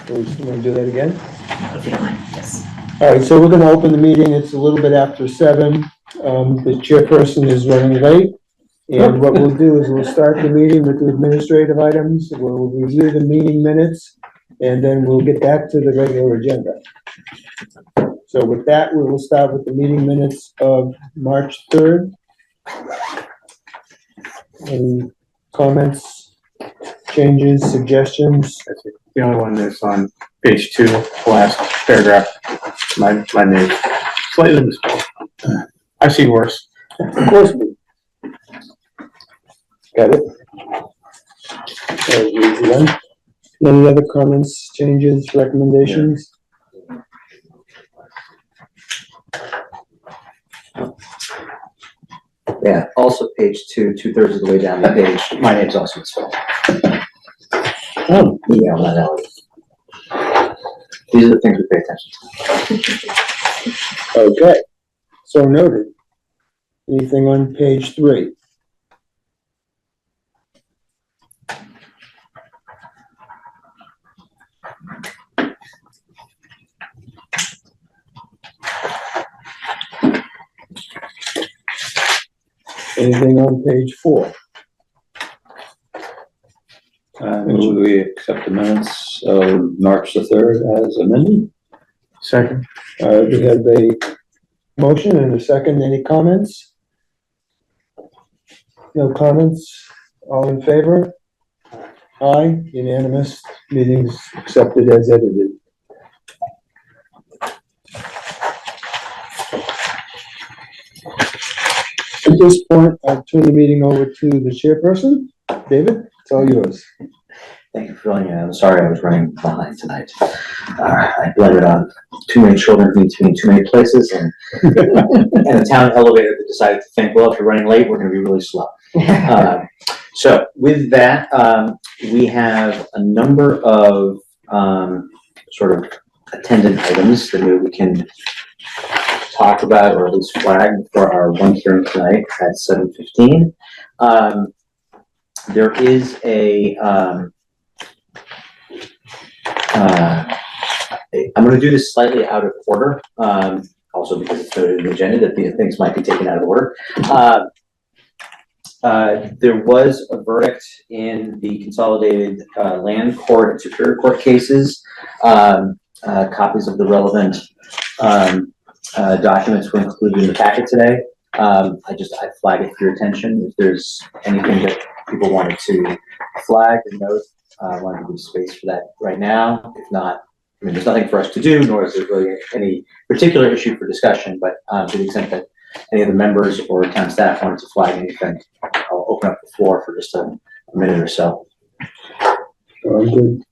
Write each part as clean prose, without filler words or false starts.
We want to do that again? If you don't mind, yes. All right, so we're going to open the meeting. It's a little bit after 7. The chairperson is running late. And what we'll do is we'll start the meeting with the administrative items. We'll review the meeting minutes, and then we'll get back to the regular agenda. So with that, we will start with the meeting minutes of March 3rd. Any comments, changes, suggestions? The only one that's on page 2, last paragraph. My name slightly misspelled. I've seen worse. Of course. Got it. Any other comments, changes, recommendations? Yeah, also page 2, 2/3 of the way down the page, my name's also misspelled. Oh, Yeah, not Elliot. These are the things we pay attention to. okay. So noted. Anything on page 3? Anything on page 4? Will we accept the minutes of March the 3rd as amended? Second. We have a motion and a second. Any comments? No comments? All in favor? Aye, unanimous. Meeting's accepted as edited. At this point, I'll turn the meeting over to the chairperson. David, it's all yours. Thank you for filling in. I'm sorry I was running behind tonight. I blame it on too many children being too many places and a town elevator that decided to think, well, if you're running late, we're going to be really slow. So with that, we have a number of sort of attendant items that maybe we can talk about or at least flag for our one hearing tonight at 7:15. There is I'm going to do this slightly out of order, also because it's noted in the agenda that these things might be taken out of order. There was a verdict in the consolidated land court and superior court cases. Copies of the relevant documents were included in the packet today. I flag it for your attention. If there's anything that people wanted to flag and note, I wanted to give space for that right now. If not, I mean, there's nothing for us to do, nor is there really any particular issue for discussion, but to the extent that any of the members or town staff wanted to flag anything, I'll open up the floor for just a minute or so. Good.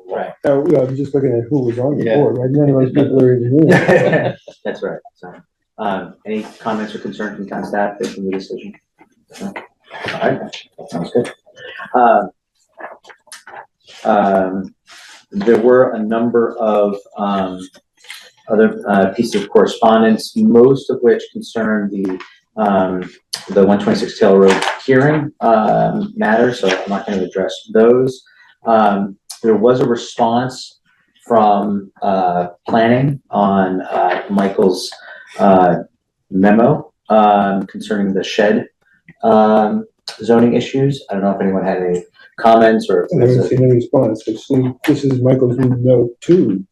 Right. I'm just looking at who was on the Yeah. board, right? None of those people are even here. That's right. So, any comments or concerns from town staff based on the decision? No? All right, that sounds good. There were a number of other pieces of correspondence, most of which concern the 126 Taylor Road hearing matter, so I'm not going to address those. There was a response from planning on Michael's memo concerning the shed zoning issues. I don't know if anyone had any comments or. I haven't seen any response. This is Michael's note too.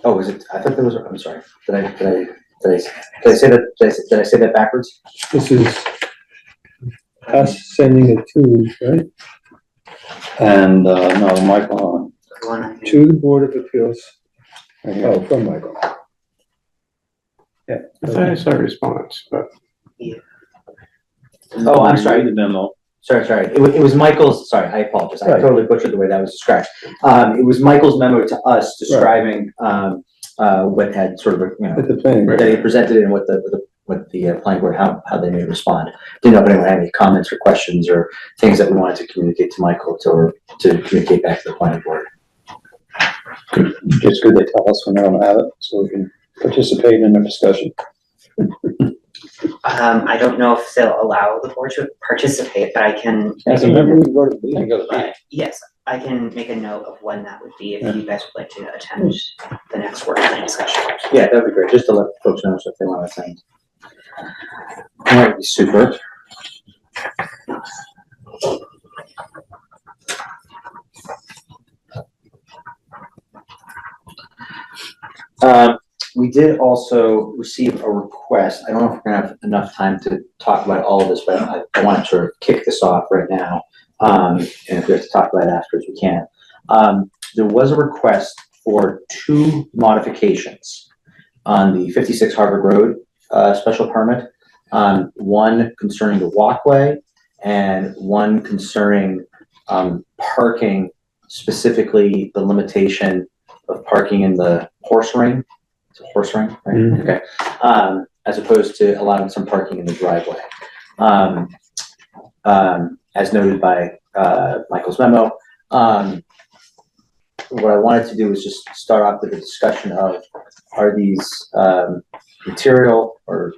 Oh, is it? I thought there was. I'm sorry. Did I say that? Did I say that backwards? This is us sending it to, right? And, no, Michael, To the Board of Appeals. right here. Oh, from Michael. Yeah. I thought I saw a response, but Oh, I'm sorry. The memo. Sorry. It was Michael's. Sorry, I apologize. I Right. totally butchered the way that was described. It was Michael's memo to us describing what had sort of At the planning. that he presented and what the planning board how they may respond. Didn't know if anyone had any comments or questions or things that we wanted to communicate to Michael to communicate back to the planning board. It's good they tell us when they don't have it, so we can participate in the discussion. I don't know if they'll allow the board to participate, but I can, As a member, you go to the meeting, go to the meeting. yes, I can make a note of when that would be if you guys would like to attend the next work plan discussion. Yeah, that'd be great, just to let folks know if they want to attend. All right, super. We did also receive a request. I don't know if we're gonna have enough time to talk about all of this, but I want to sort of kick this off right now. And if we have to talk about it afterwards, we can. There was a request for 2 modifications on the 56 Harvard Road special permit. One concerning the walkway and one concerning parking, specifically the limitation of parking in the horse ring. It's a horse ring, right? Mm-hmm. Okay. As opposed to allowing some parking in the driveway. As noted by Michael's memo. What I wanted to do is just start off with a discussion of, are these material or,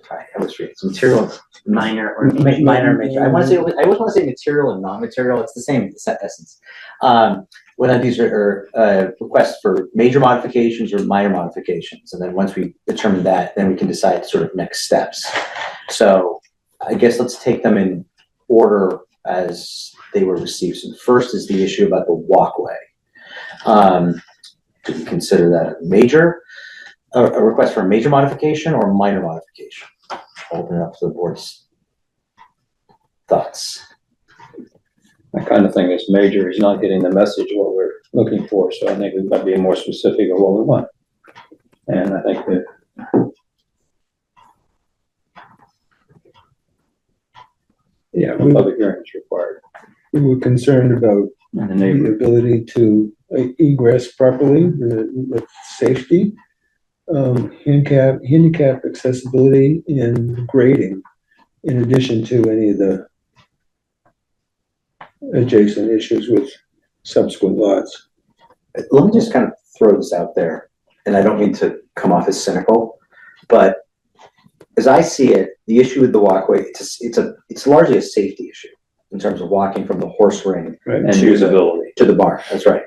sorry, I was reading, material, Minor or minor, major. I always want to say material and non-material. It's the same essence. Whether these are requests for major modifications or minor modifications, and then once we determine that, then we can decide sort of next steps. So I guess let's take them in order as they were received. So the first is the issue about the walkway. Do we consider that a request for a major modification or a minor modification? I'll open it up to the board's thoughts. That kind of thing is major. He's not getting the message of what we're looking for, so I think we've got to be more specific of what we want. And I think that public hearing is required. We were concerned about And the the neighbor, ability to egress properly, with safety, handicap accessibility, and grading, in addition to any of the adjacent issues with subsequent lots. Let me just kind of throw this out there, and I don't mean to come off as cynical, but as I see it, the issue with the walkway, it's largely a safety issue in terms of walking from the horse ring Right. and usability. to the bar. That's right.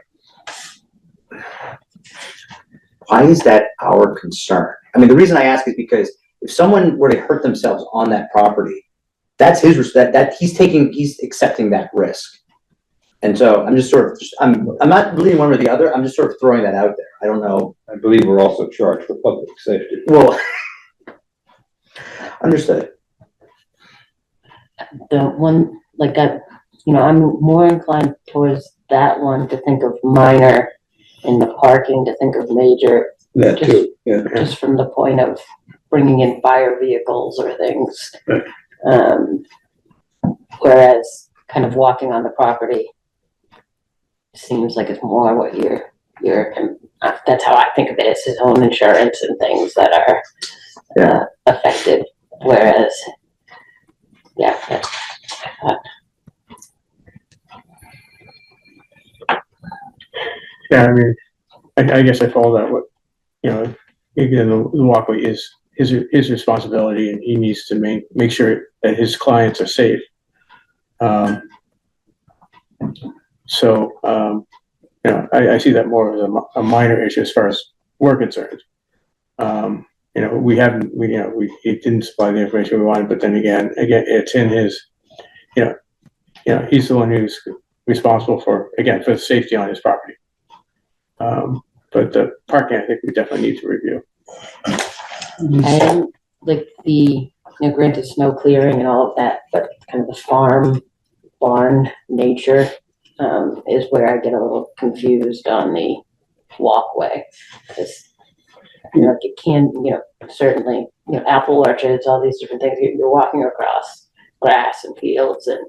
Why is that our concern? I mean, the reason I ask is because if someone were to hurt themselves on that property, that's his risk. He's accepting that risk. And so I'm just sort of, I'm not leaning one or the other. I'm just sort of throwing that out there. I don't know. I believe we're also charged for public safety. Well, understood. The one, like that, I'm more inclined towards that one to think of minor, and the parking to think of major, That too, yeah. just from the point of bringing in fire vehicles or things. Right. Whereas kind of walking on the property seems like it's more what that's how I think of it. It's his own insurance and things that are affected. Whereas, Yeah, I mean, I guess I follow that. What, again, the walkway is his responsibility, and he needs to make sure that his clients are safe. I see that more as a minor issue as far as we're concerned. He didn't supply the information we wanted, but then again, it's in his, he's the one who's responsible for the safety on his property. But the parking, I think we definitely need to review. and like granted snow clearing and all of that, but kind of the farm barn nature is where I get a little confused on the walkway. Because it can, certainly, apple orchards, all these different things, you're walking across grass and fields, and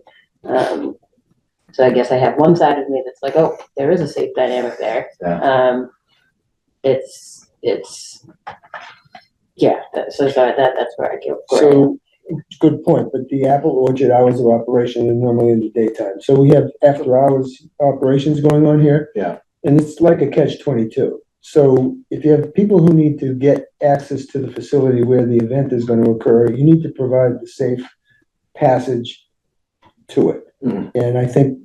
so I guess I have one side of me that's like, oh, there is a safe dynamic there. Yeah. That's where I get. So, good point, but the apple orchard hours of operation are normally in the daytime. So we have after hours operations going on here. Yeah. And it's like a catch-22. So if you have people who need to get access to the facility where the event is going to occur, you need to provide the safe passage to it. Mhm. And I think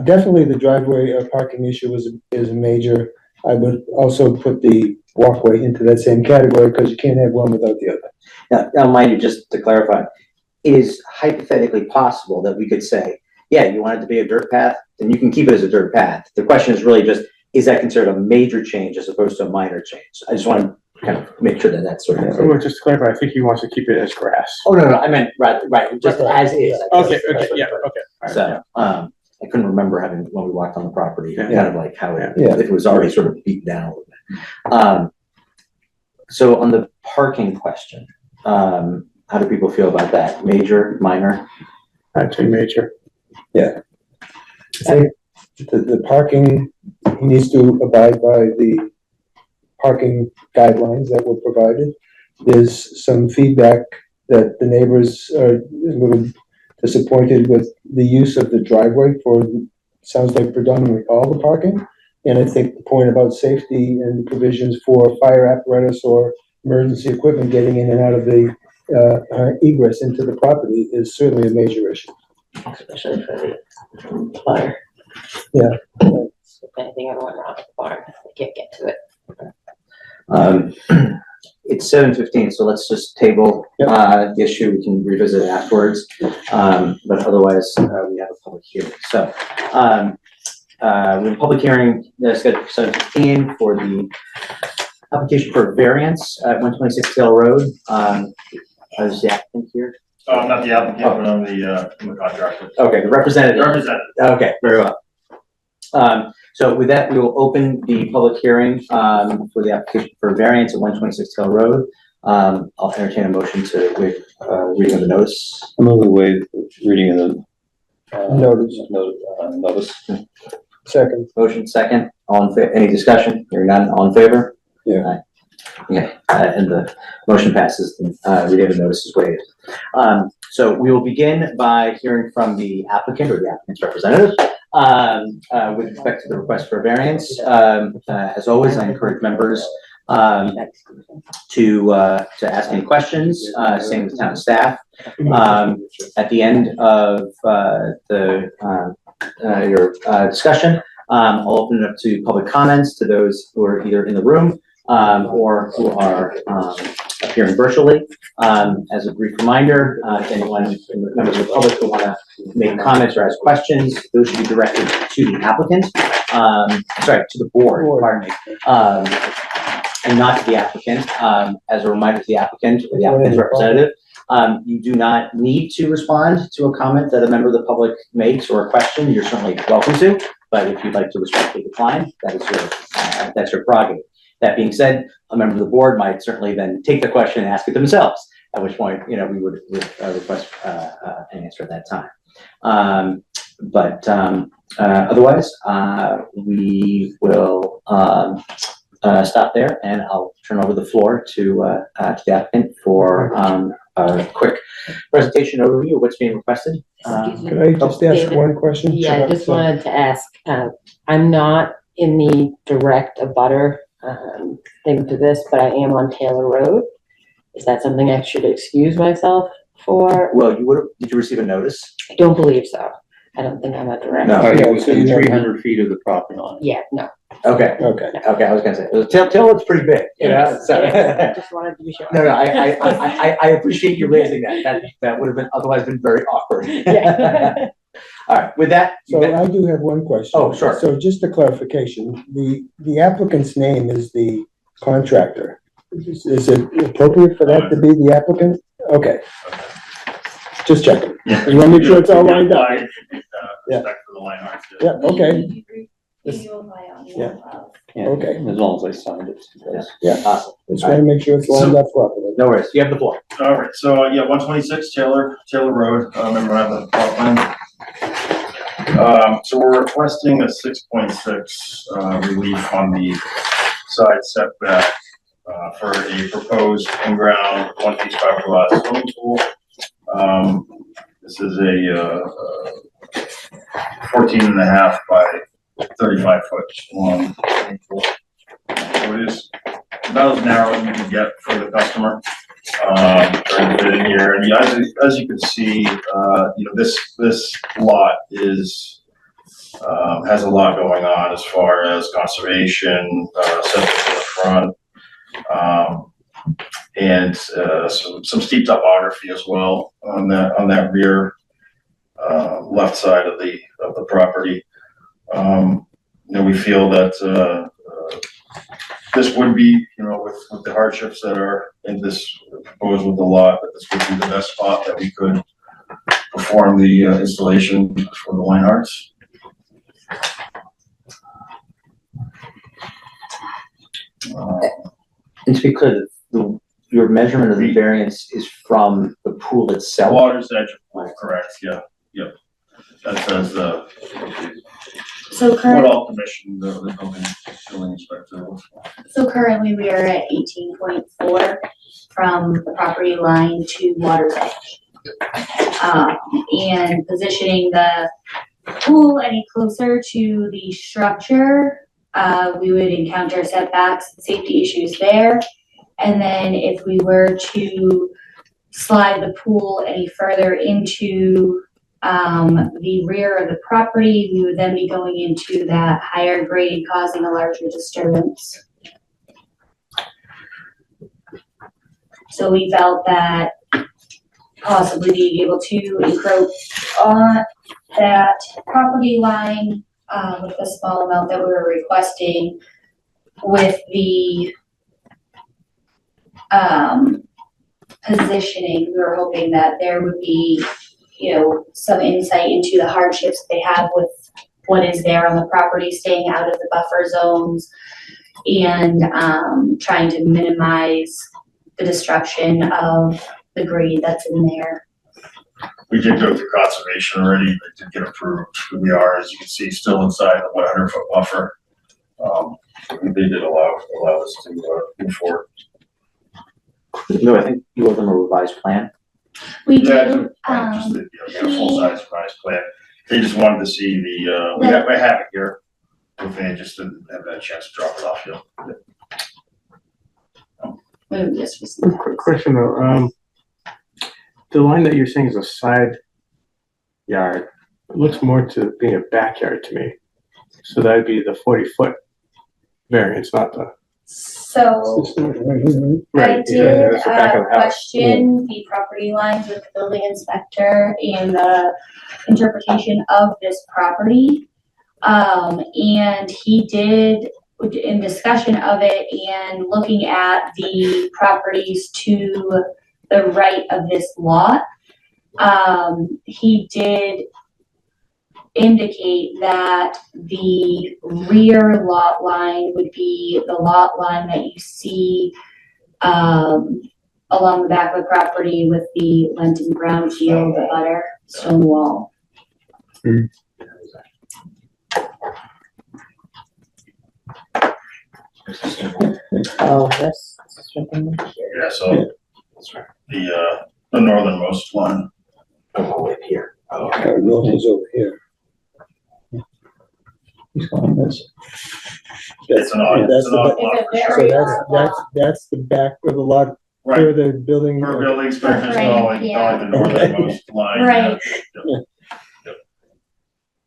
definitely the driveway parking issue is a major. I would also put the walkway into that same category because you can't have one without the other. Now, mind you, just to clarify, it is hypothetically possible that we could say, yeah, you want it to be a dirt path, then you can keep it as a dirt path. The question is really just, is that considered a major change as opposed to a minor change? I just want to kind of make sure that that's sort of. Well, just to clarify, I think he wants to keep it as grass. Oh, no, I meant, right, just as is. I guess. Okay, yeah, okay. All right, So, I couldn't remember having, when we walked on the property, Yeah. kind of like how it, Yeah. if it was already sort of beaten down a little bit. So on the parking question, how do people feel about that? Major, minor? I'd say major. I think the parking, he needs to abide by the parking guidelines that were provided. There's some feedback that the neighbors are a little disappointed with the use of the driveway for, sounds like predominantly all the parking. And I think the point about safety and provisions for fire apparatus or emergency equipment getting in and out of the egress into the property is certainly a major issue. Especially for the fire. Yeah. If anything ever went wrong with the barn, they can't get to it. It's 7:15, so let's just table, the issue. We can revisit it afterwards. But otherwise, we have a public hearing. So, we have a public hearing scheduled for 7:15 for the application for variance at 126 Tail Road. Is the applicant here? Not the applicant, but I'm the contractor. Okay, the representative. Representative. Okay, very well. So with that, we will open the public hearing, for the application for variance at 126 Tail Road. I'll entertain a motion to waive, reading of the notice. I'm going to waive reading of the Notice. notice. Second. Motion second, all in favor, any discussion? Hearing none, all in favor? Yeah. Aye. Okay, and the motion passes, reading of the notice is waived. So we will begin by hearing from the applicant or the applicant's representative, with respect to the request for variance. As always, I encourage members, to ask any questions, same with town staff. At the end of, your discussion, I'll open it up to public comments to those who are either in the room, or who are, appearing virtually. As a brief reminder, if anyone, members of the public who want to make comments or ask questions, those should be directed to the applicant, sorry, to the board, pardon me, and not to the applicant. As a reminder to the applicant or the applicant's representative, you do not need to respond to a comment that a member of the public makes or a question. You're certainly welcome to, but if you'd like to respectfully decline, that is your, that's your prerogative. That being said, a member of the board might certainly then take the question and ask it themselves, at which point, we would request an answer at that time. Otherwise, we will stop there, and I'll turn over the floor to the applicant for a quick presentation overview of what's being requested. Could I just ask one question? Yeah, I just wanted to ask, I'm not in the direct abutter thing to this, but I am on Taylor Road. Is that something I should excuse myself for? Well, did you receive a notice? I don't believe so. I don't think I'm a direct. No. It was within 300 feet of the property line. Yeah, no. Okay, Okay. I was gonna say, Tail looks pretty big, so. I just wanted to be sure. No, I appreciate you raising that. That would have been, otherwise been very awkward. Yeah. All right, with that. So I do have one question. Oh, sure. So just a clarification, the applicant's name is the contractor. Is it appropriate for that to be the applicant? Okay. Just checking. Yeah. You wanna make sure it's all lined up? Yeah. Respect for the line art. Yeah, okay, Yeah. Yeah, okay. as long as I signed it. Yeah. Awesome. Just wanna make sure it's lined up properly. No worries, you have the floor. All right, so, 126 Taylor Road, remember I have the plot plan. So we're requesting a 6.6 relief on the side setback for a proposed in-ground 1-piece fiberglass swimming pool. This is a 14.5 by 35 foot long swimming pool. so it is about as narrow as you can get for the customer. Trying to fit in here, and as you can see, this lot is, has a lot going on as far as conservation, septic in the front, and some steep topography as well on that rear left side of the property. We feel that this would be, with the hardships that are in this proposed with the lot, that this would be the best spot that we could perform the installation for the line arts. And to be clear, your measurement of the variance is from the pool itself? Water's edge of pool, correct, yeah, yep. That's So what current, all permission the building inspector was. so currently we are at 18.4 from the property line to water's edge. And positioning the pool any closer to the structure, we would encounter setbacks, safety issues there. And then if we were to slide the pool any further into the rear of the property, we would then be going into that higher grade, causing a larger disturbance. So we felt that possibly being able to encroach on that property line with the small amount that we were requesting, with the positioning, we were hoping that there would be, some insight into the hardships they have with what is there on the property, staying out of the buffer zones, and trying to minimize the destruction of the grade that's in there. We did go through conservation already, it did get approved. We are, as you can see, still inside the 100-foot buffer. They did allow us to move forward. No, I think you owe them a revised plan. We Yeah, do, just a full-size revised plan. They just wanted to see I have it here. If they just didn't have that chance to drop it off yet. Quick question though, the line that you're saying is a side yard, it looks more to being a backyard to me. So that'd be the 40-foot variance, not the. So I Right, yeah, did that's the back of the house. question the property lines with the building inspector and the interpretation of this property. And he did, in discussion of it and looking at the properties to the right of this lot, he did indicate that the rear lot line would be the lot line that you see along the back of the property with the Lenton brown field, the butter, stone wall. Oh, this is something. Yeah, so the northernmost one. Oh, wait, here. Norton's over here. He's going this. It's an odd It's a lot for very sure. odd That's the back of the lot Right, where the building. for building inspectors, Right, calling yeah. the northernmost line. Right.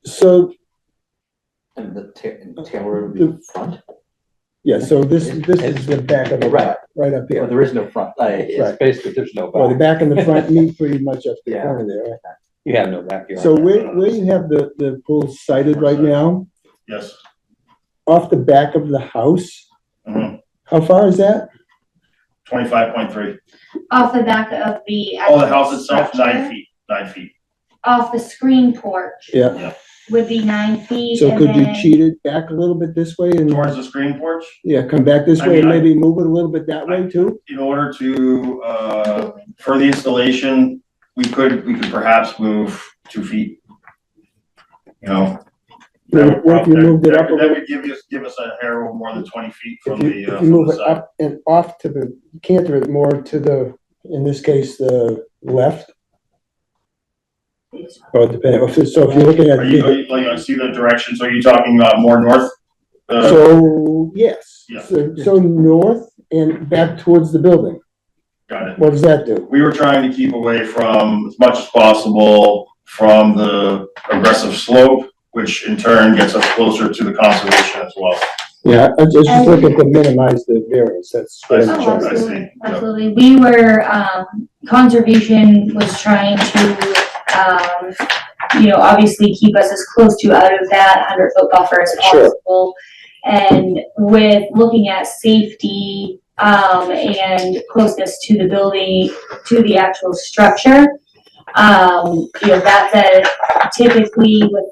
So, And the Taylor would be the front? yeah, so this is the back of the lot, right up Well, here. there is no front. Right. Basically, there's no Well, the back. back and the front meet pretty much up the Yeah. corner there. Right? You have no backyard. So where you have the pool sited right now, Yes. off the back of the house, Mhm. how far is that? 25.3. off the back of the. Oh, the house itself, structure, 9 feet. Off the screen porch Yeah, would be 9 feet. so and could you then- cheat it back a little bit this way and, Towards the screen porch, yeah, come back this I way and mean, maybe move it a little bit that way too? in order to, for the installation, we could perhaps move 2 feet. What if you moved it up a That little? would give us a hair over more than 20 feet from If you the move it side. up and off to the, canter it more to the, in this case, the left? Or depending, so if you're looking at. Like, I see the direction, so are you talking more north? So, yes, Yeah. so north and back towards the building. Got it. What does that do? We were trying to keep away from, as much as possible, from the aggressive slope, which in turn gets us closer to the conservation as well. Yeah, I was just looking to minimize the variance, that's what I'm Oh, trying to I say. see. absolutely, absolutely. We were, conservation was trying to, obviously keep us as close to out of that 100-foot buffer as Sure. possible. And with looking at safety, and closeness to the building, to the actual structure, that said, typically with,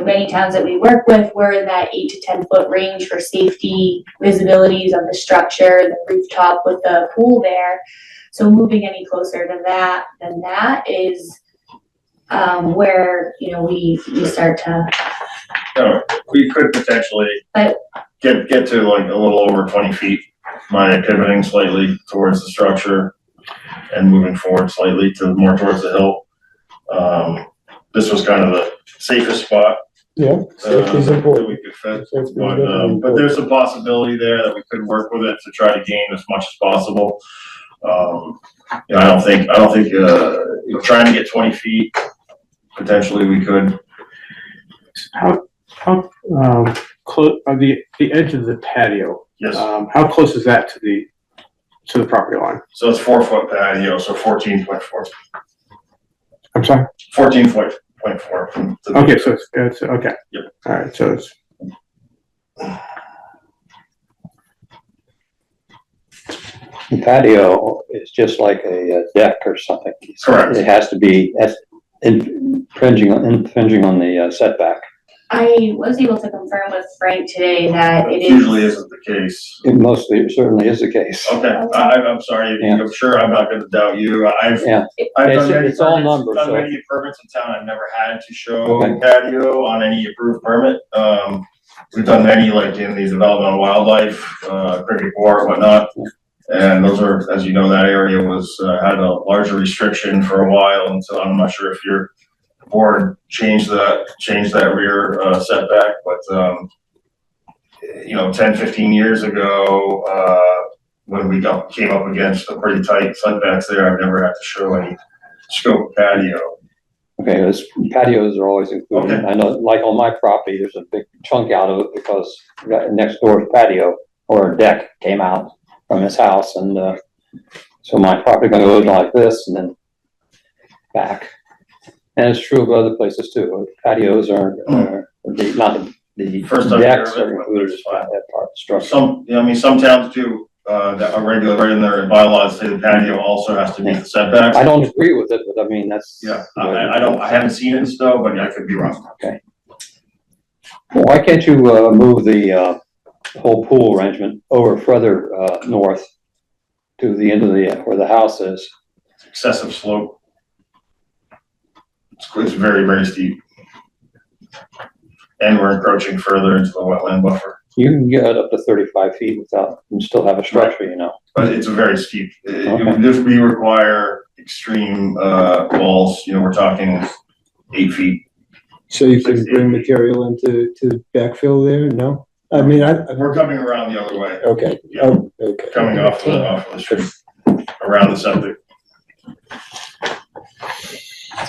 many towns that we work with, we're in that 8 to 10 foot range for safety visibilities of the structure, the rooftop with the pool there. So moving any closer to that than that is, where, we start to. We could potentially But- get to like a little over 20 feet by pivoting slightly towards the structure and moving forward slightly more towards the hill. This was kind of the safest spot. Yeah, safety's That important. we could fit. Safety's But important. there's a possibility there that we could work with it to try to gain as much as possible. I don't think, trying to get 20 feet, potentially we could. How close, the edge of the patio, Yes, how close is that to the property line? so it's 4-foot patio, so 14.4. I'm sorry? 14.4 from the. Okay, so it's, okay. Yep. All right, so it's, The patio is just like a deck or something. Correct. It has to be infringing on the setback. I was able to confirm with Frank today that it is. Usually isn't the case. It certainly is the case. Okay, I'm sorry, Yeah. I'm sure I'm not gonna doubt you. I've Yeah, done It's- many it's all permits, numbers, done so- many permits in town, I've never had to show Okay. patio on any approved permit. We've done many like in these development of wildlife, cricket core, whatnot. And those are, as you know, that area was, had a larger restriction for a while, and so I'm not sure if your board changed that rear, setback, but, 10, 15 years ago, when we came up against a pretty tight setbacks there, I've never had to show any scope of patio. okay, those patios are always included. Okay. I know, like on my property, there's a big chunk out of it because next door's patio or a deck came out from his house, and so my property gonna go like this and then back. And it's true of other places too. Patios are not the First I've heard decks of it, are but included as it's fine. that part of the structure. Some towns do, that are regular, right in their bylaws, say the patio also has to meet the setbacks. I don't agree with it, but I mean, that's. Yeah, I haven't seen it still, but I could be wrong. Well, why can't you move the whole pool arrangement over further north to the end of where the house is? Excessive slope. It's very, very steep. And we're encroaching further into the wetland buffer, You can get up to 35 feet without, and still have a structure, you know. but it's a very steep. Okay. We require extreme, walls, we're talking 8 feet. So you can bring material to backfill there, no? I mean, We're coming around the other way, okay, Yeah. oh, okay. coming off of the street, around the septic.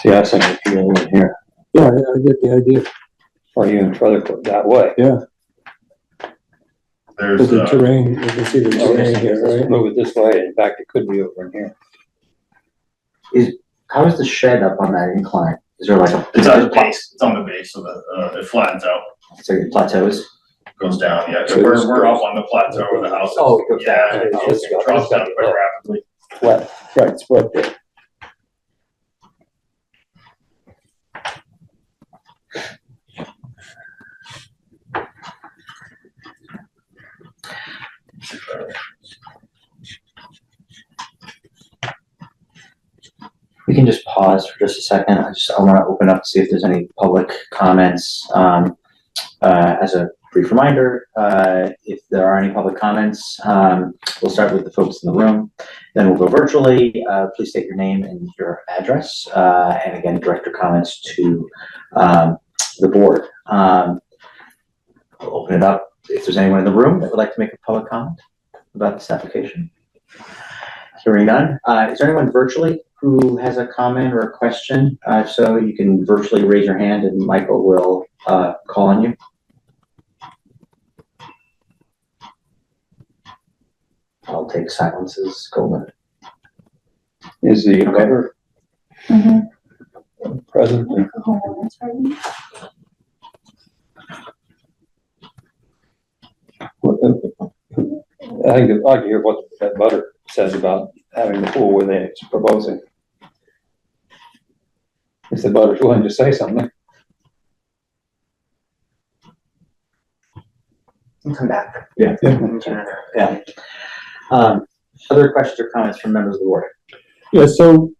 See, I think if you go in here, Yeah, I get the idea, or even further that way. There's, but the terrain, you can see the terrain here, right? Move it this way, in fact, it could be over in here. How is the shed up on that incline? Is there like a? it's on the base of the, it flattens out, So it plateaus? goes down, yeah, So we're up on the plateau of the house. Oh, it goes down. Yeah, it drops down quite rapidly. Flat. Right, split there. We can just pause for just a second. I want to open up to see if there's any public comments. As a brief reminder, if there are any public comments, we'll start with the folks in the room, then we'll go virtually. Please state your name and your address, and again, direct your comments to the board. open it up if there's anyone in the room that would like to make a public comment about this application. Hearing none, is there anyone virtually who has a comment or a question? If so, you can virtually raise your hand and Michael will call on you. I'll take silence as golden. Is the abutter present? I think I'd like to hear what that butter says about having the pool where they're proposing. If the butter's willing to say something. We'll come back. Yeah. Jenna. Yeah. Other questions or comments from members of the board? Yeah, so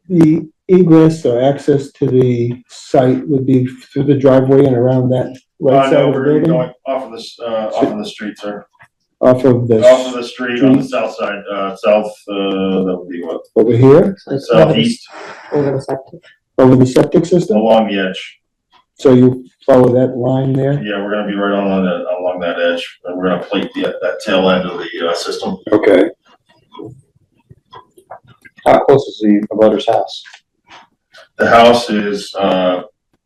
the egress or access to the site would be through the driveway and around that right side No, of the we're building? going off of the street, sir. Off of this, Off of the street on the south side, that would be what, over here, southeast, Over the septic. over the septic system? along the edge. So you follow that line there? Yeah, we're gonna be right along that edge, and we're gonna plate that tail end of the system. Okay. How close is the abutter's house? The house is,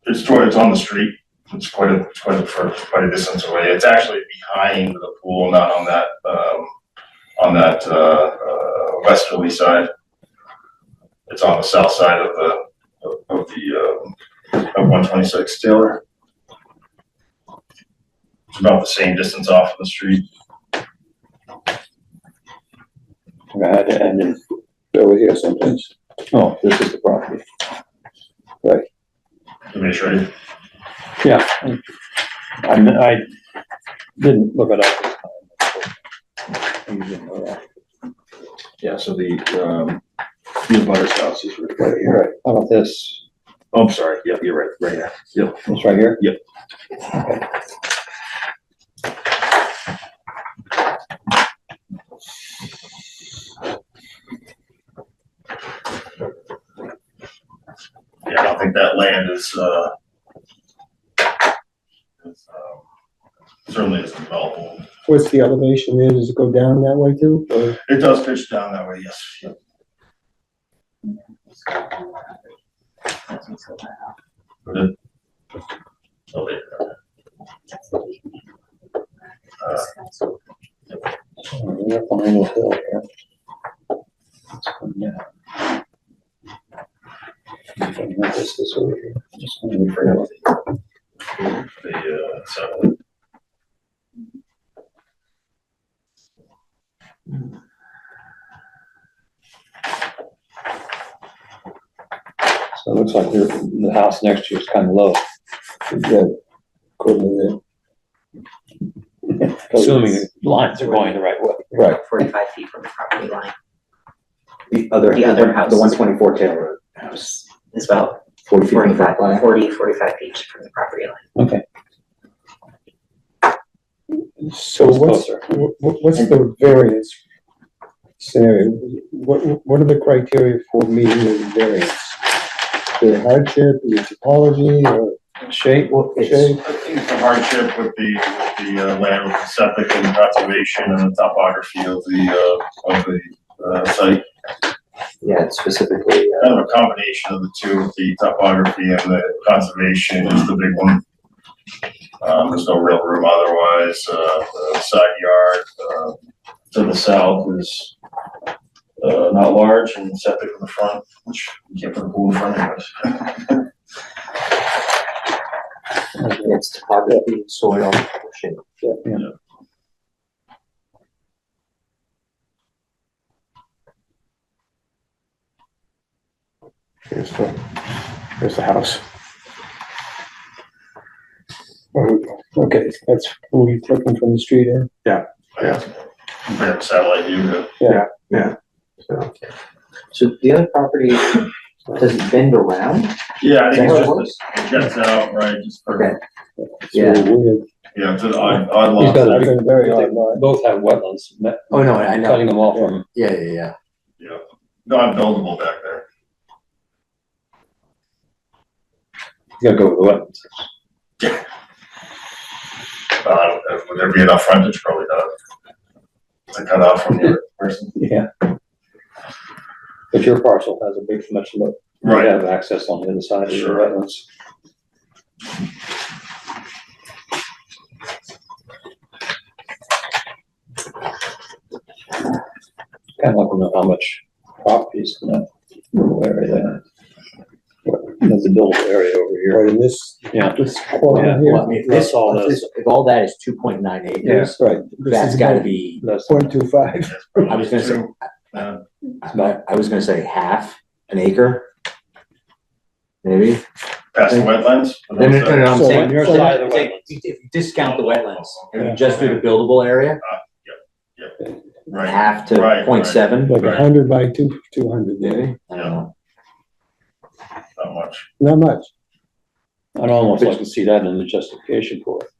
it's on the street. It's quite a distance away. It's actually behind the pool, not on that westerly side. It's on the south side of 126 Taylor. It's about the same distance off of the street. Right, and then over here someplace. Oh, this is the property. Right. Let me show you. Yeah. I didn't look it up this time. You didn't know that. Yeah, so the abutter's house is right Right, here. right. How about this? Oh, I'm sorry. Yep, you're right. Right here. Yep. This right here? Yep. Okay. Yeah, I don't think that land is, certainly isn't developable. What's the elevation there? Does it go down that way too? Or- It does pitch down that way, yes. Yep. Good. Oh, there. We're up on Angle Hill here. Let's come down. This is over here. Just want to be fair. The satellite. So it looks like the house next to you is kind of low. Yeah, according Assuming the lines are going the right way. right, 45 feet from the property line. The other house. the 124 Taylor house, It's about 40 feet from the back line. 45 feet from the property line. Okay. So what's the variance scenario? What are the criteria for meeting the variance? The hardship, the topology, or Shape, well, shape? I think it's a hardship with the land with the septic and conservation and the topography of the site. yeah, it's specifically, Kind of a combination of the two, the topography and the conservation is the big one. There's no real room otherwise. The side yard to the south is not large, and septic in the front, which you can't put a pool in front of it. it's topography, soil, shape. here's the house. Oh, okay, that's, we looking from the street in? Yeah. Compared to satellite view. So the other property, does it bend around? Yeah, I Is think that it's how it just, it jets out, right, just for, Okay. Yeah. Yeah. Weird. yeah, it's an odd He's lot. got That's a very odd line. Both have wetlands. Oh, no, I know. Cutting them off from, Yeah. Yeah, not buildable back there. you gotta go with the wetlands. I would there be enough frontage? Probably not. To cut off from the other person. Yeah. But your parcel has a big, much look. Right. You have access on the other side of the Sure. wetlands. Kind of like to know how much property is in that little area there. There's a buildable area over here. Right in this, Yeah. this corner Yeah, here. Well, I mean, That's all if this. if all that is 2.9 acres, Right. This that's is gotta about be, That's 0.25. I was gonna say, I was gonna say half an acre. Maybe. Past the wetlands? No, I'm So- saying, on your so- side of the if wetlands. you discount the wetlands, and Yeah. you just do the buildable area, Right, half to Right, 0.7, Like Right. 100 by 200, maybe. maybe, I don't know. not much. Not much. I'd almost like to see that in the justification for it.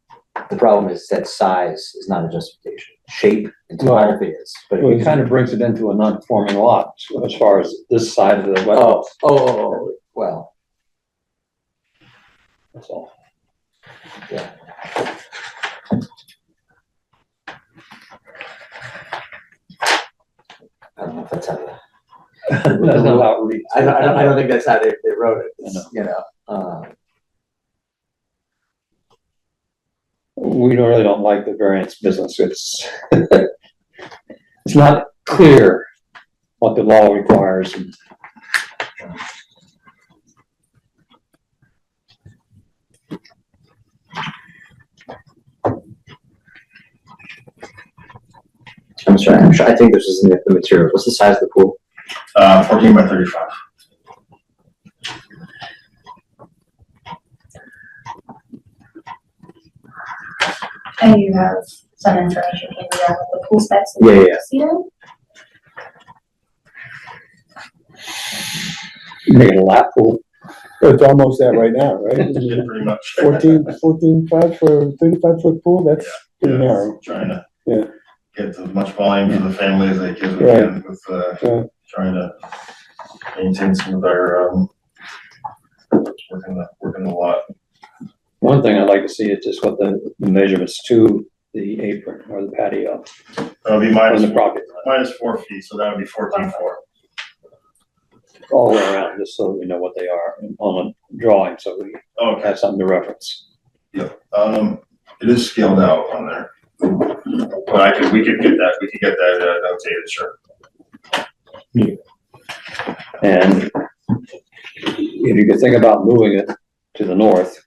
The problem is that size is not a justification. Shape and topography is, but if Well, you It kind of brings it into a non-conforming lot as far as this side of the wetlands. well, That's all. I don't know if that's how, That's not how it reads. I don't think that's how they wrote it, I know. you know, We really don't like the variance business. It's, it's not clear what the law requires. I'm sure, I think this is in the material. What's the size of the pool? 14 by 35. And you have some information in there with the pool specs. Yeah. See it? Make it a lap pool. It's almost that right now, right? Yeah, pretty much. 14.5 for a 35-foot pool, that's pretty narrow. Trying to Yeah. get as much volume for the family as they can Right. with, Yeah. trying to maintain some of their, working a lot. One thing I'd like to see is just what the measurements to the apron or the patio That'll be on minus, the property line, minus 4 feet, so that would be 14.4. all the way around, just so we know what they are on a drawing, so we Okay, have something to reference. it is scaled out on there. But we could get that notated, sure. And if you could think about moving it to the north,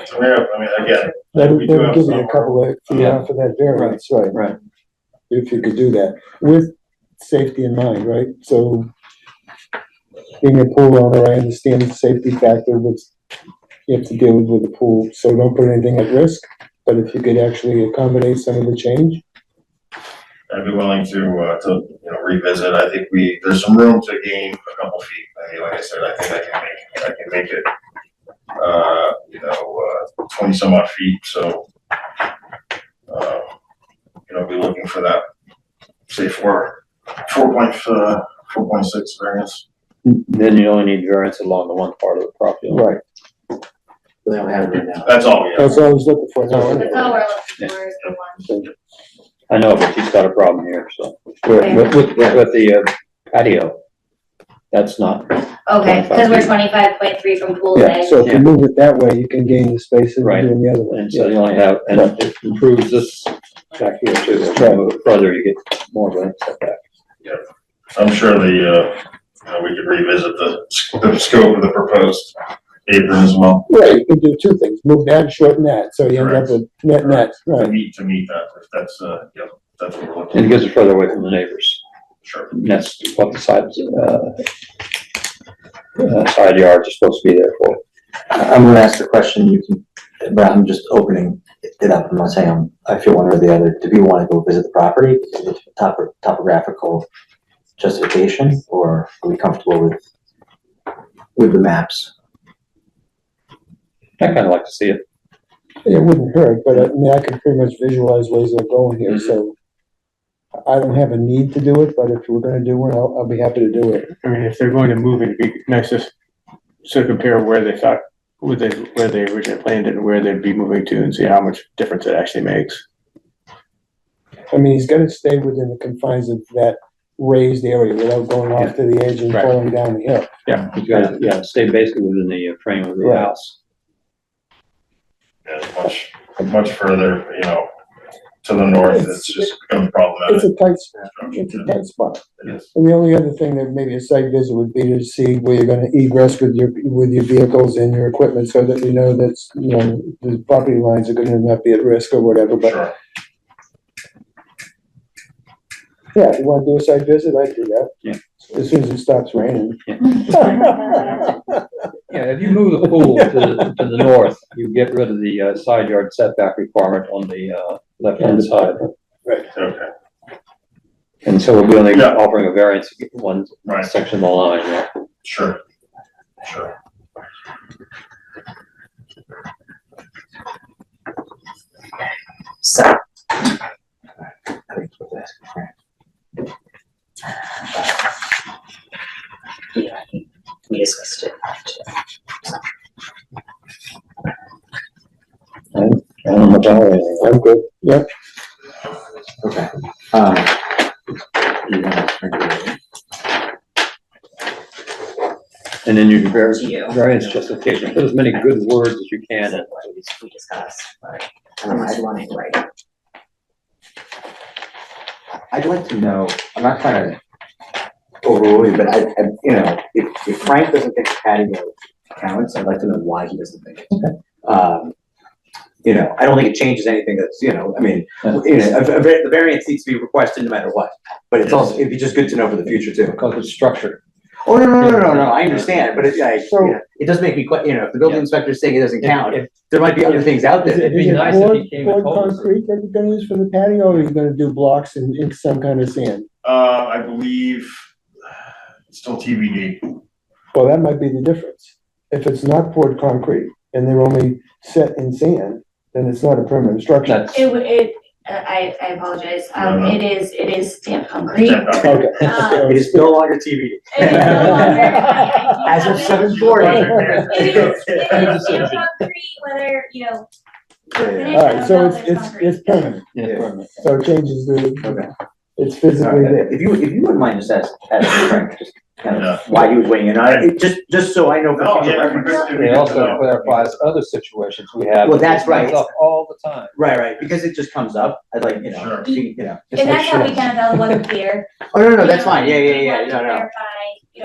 So yeah, I mean, again, That'll we do have give you a some- couple of, for that variance, right? right, If you could do that, with safety in mind, right? So being a pool owner, I understand the safety factor, which you have to deal with the pool, so don't put anything at risk. But if you could actually accommodate some of the change, I'd be willing to revisit. I think there's some room to gain a couple feet. I mean, like I said, I think I can make it, 20 some odd feet, so, be looking for that, say 4.6 variance. then you only need variance along the one part of the property line. right? We don't have it right now. That's all we have. That's all I was looking for. That's all we're looking for is the one. I know, but she's got a problem here, so. Okay. With the patio, that's not, Okay, because we're 25.3 from pool Yeah, day. So if you move it that way, you can gain the space and Right. doing the other way. and so you only have, and it improves this back here too. As you move it further, you get more of a setback. I'm sure we could revisit the scope of the proposed apron as well. Right, you can do two things, move that and shorten that, so you end up with net, To right? meet that, if that's what we're And looking it gets it further away from the neighbors. Sure. And that's what the side yards are supposed to be there for. I'm gonna ask the question, but I'm just opening it up. I'm not saying I feel one or the other. Do people want to go visit the property? Is it topographical justification, or are we comfortable with the maps? I kind of like to see it. It wouldn't hurt, but I mean, I can pretty much visualize where they're going here, so I don't have a need to do it, but if we're gonna do it, I'll be happy to do it. I mean, if they're going to move it, it'd be nice to compare where they thought where they originally planned it and where they'd be moving to and see how much difference it actually makes. I mean, he's gotta stay within the confines of that raised area without going off to the edge and Right. falling down the hill. Yeah. You guys, yeah, stay basically within the frame of the Right. house. Yeah, much further, to the north, it's just becomes problematic. It's a tight spot. It's a tight spot. It is. And the only other thing that maybe a site visit would be to see where you're gonna egress with your vehicles and your equipment so that you know that's, the property lines are gonna not be at risk or whatever, but Sure. yeah, if you wanna do a site visit, I'd do that. Yeah. As soon as it stops raining. Yeah, if you move the pool to the north, you get rid of the side yard setback requirement on the left-hand side. Okay, And so we'll be only Yeah. offering a variance to get one right, section of the line, yeah. sure. So, yeah, I think we discussed it. I don't know about anything. I'm good. Yep. Okay. And then you do To you. variance justification, put as many good words as you can in. We discussed, but unless you want it right. I'd like to know, I'm not trying to overrule you, but if Frank doesn't think the patio counts, I'd like to know why he doesn't think it. I don't think it changes anything that's, the variance needs to be requested no matter what. But it's also, it'd be just good to know for the future too. Because it's structured. Oh, no, I understand, but it does make me, if the building inspector's saying it doesn't count, there might be other things out there. It'd be Is it nice if he came and poured told us. concrete that you're gonna use for the patio, or are you gonna do blocks and some kind of sand? I believe it's still TBD. Well, that might be the difference. If it's not poured concrete and they're only set in sand, then it's not a permanent structure. That's, I apologize, No. it is stamped concrete. Okay. It is no longer TBD. It is no longer- As of 7:40. It is stamped concrete, whether, All right, so it's permanent, yeah, permanent. so it changes Okay. it's physically there. If you wouldn't mind just asking Frank, just kind Yeah. of why he was weighing in on it, just so I know for Oh, future yeah, reference. It also clarifies other situations we have. Well, that's right. It comes up all the time. Right, because it just comes up, I'd like, Sure. And that's how we kind of felt it wasn't clear. Oh, no, that's fine, yeah, We wanted to no. clarify,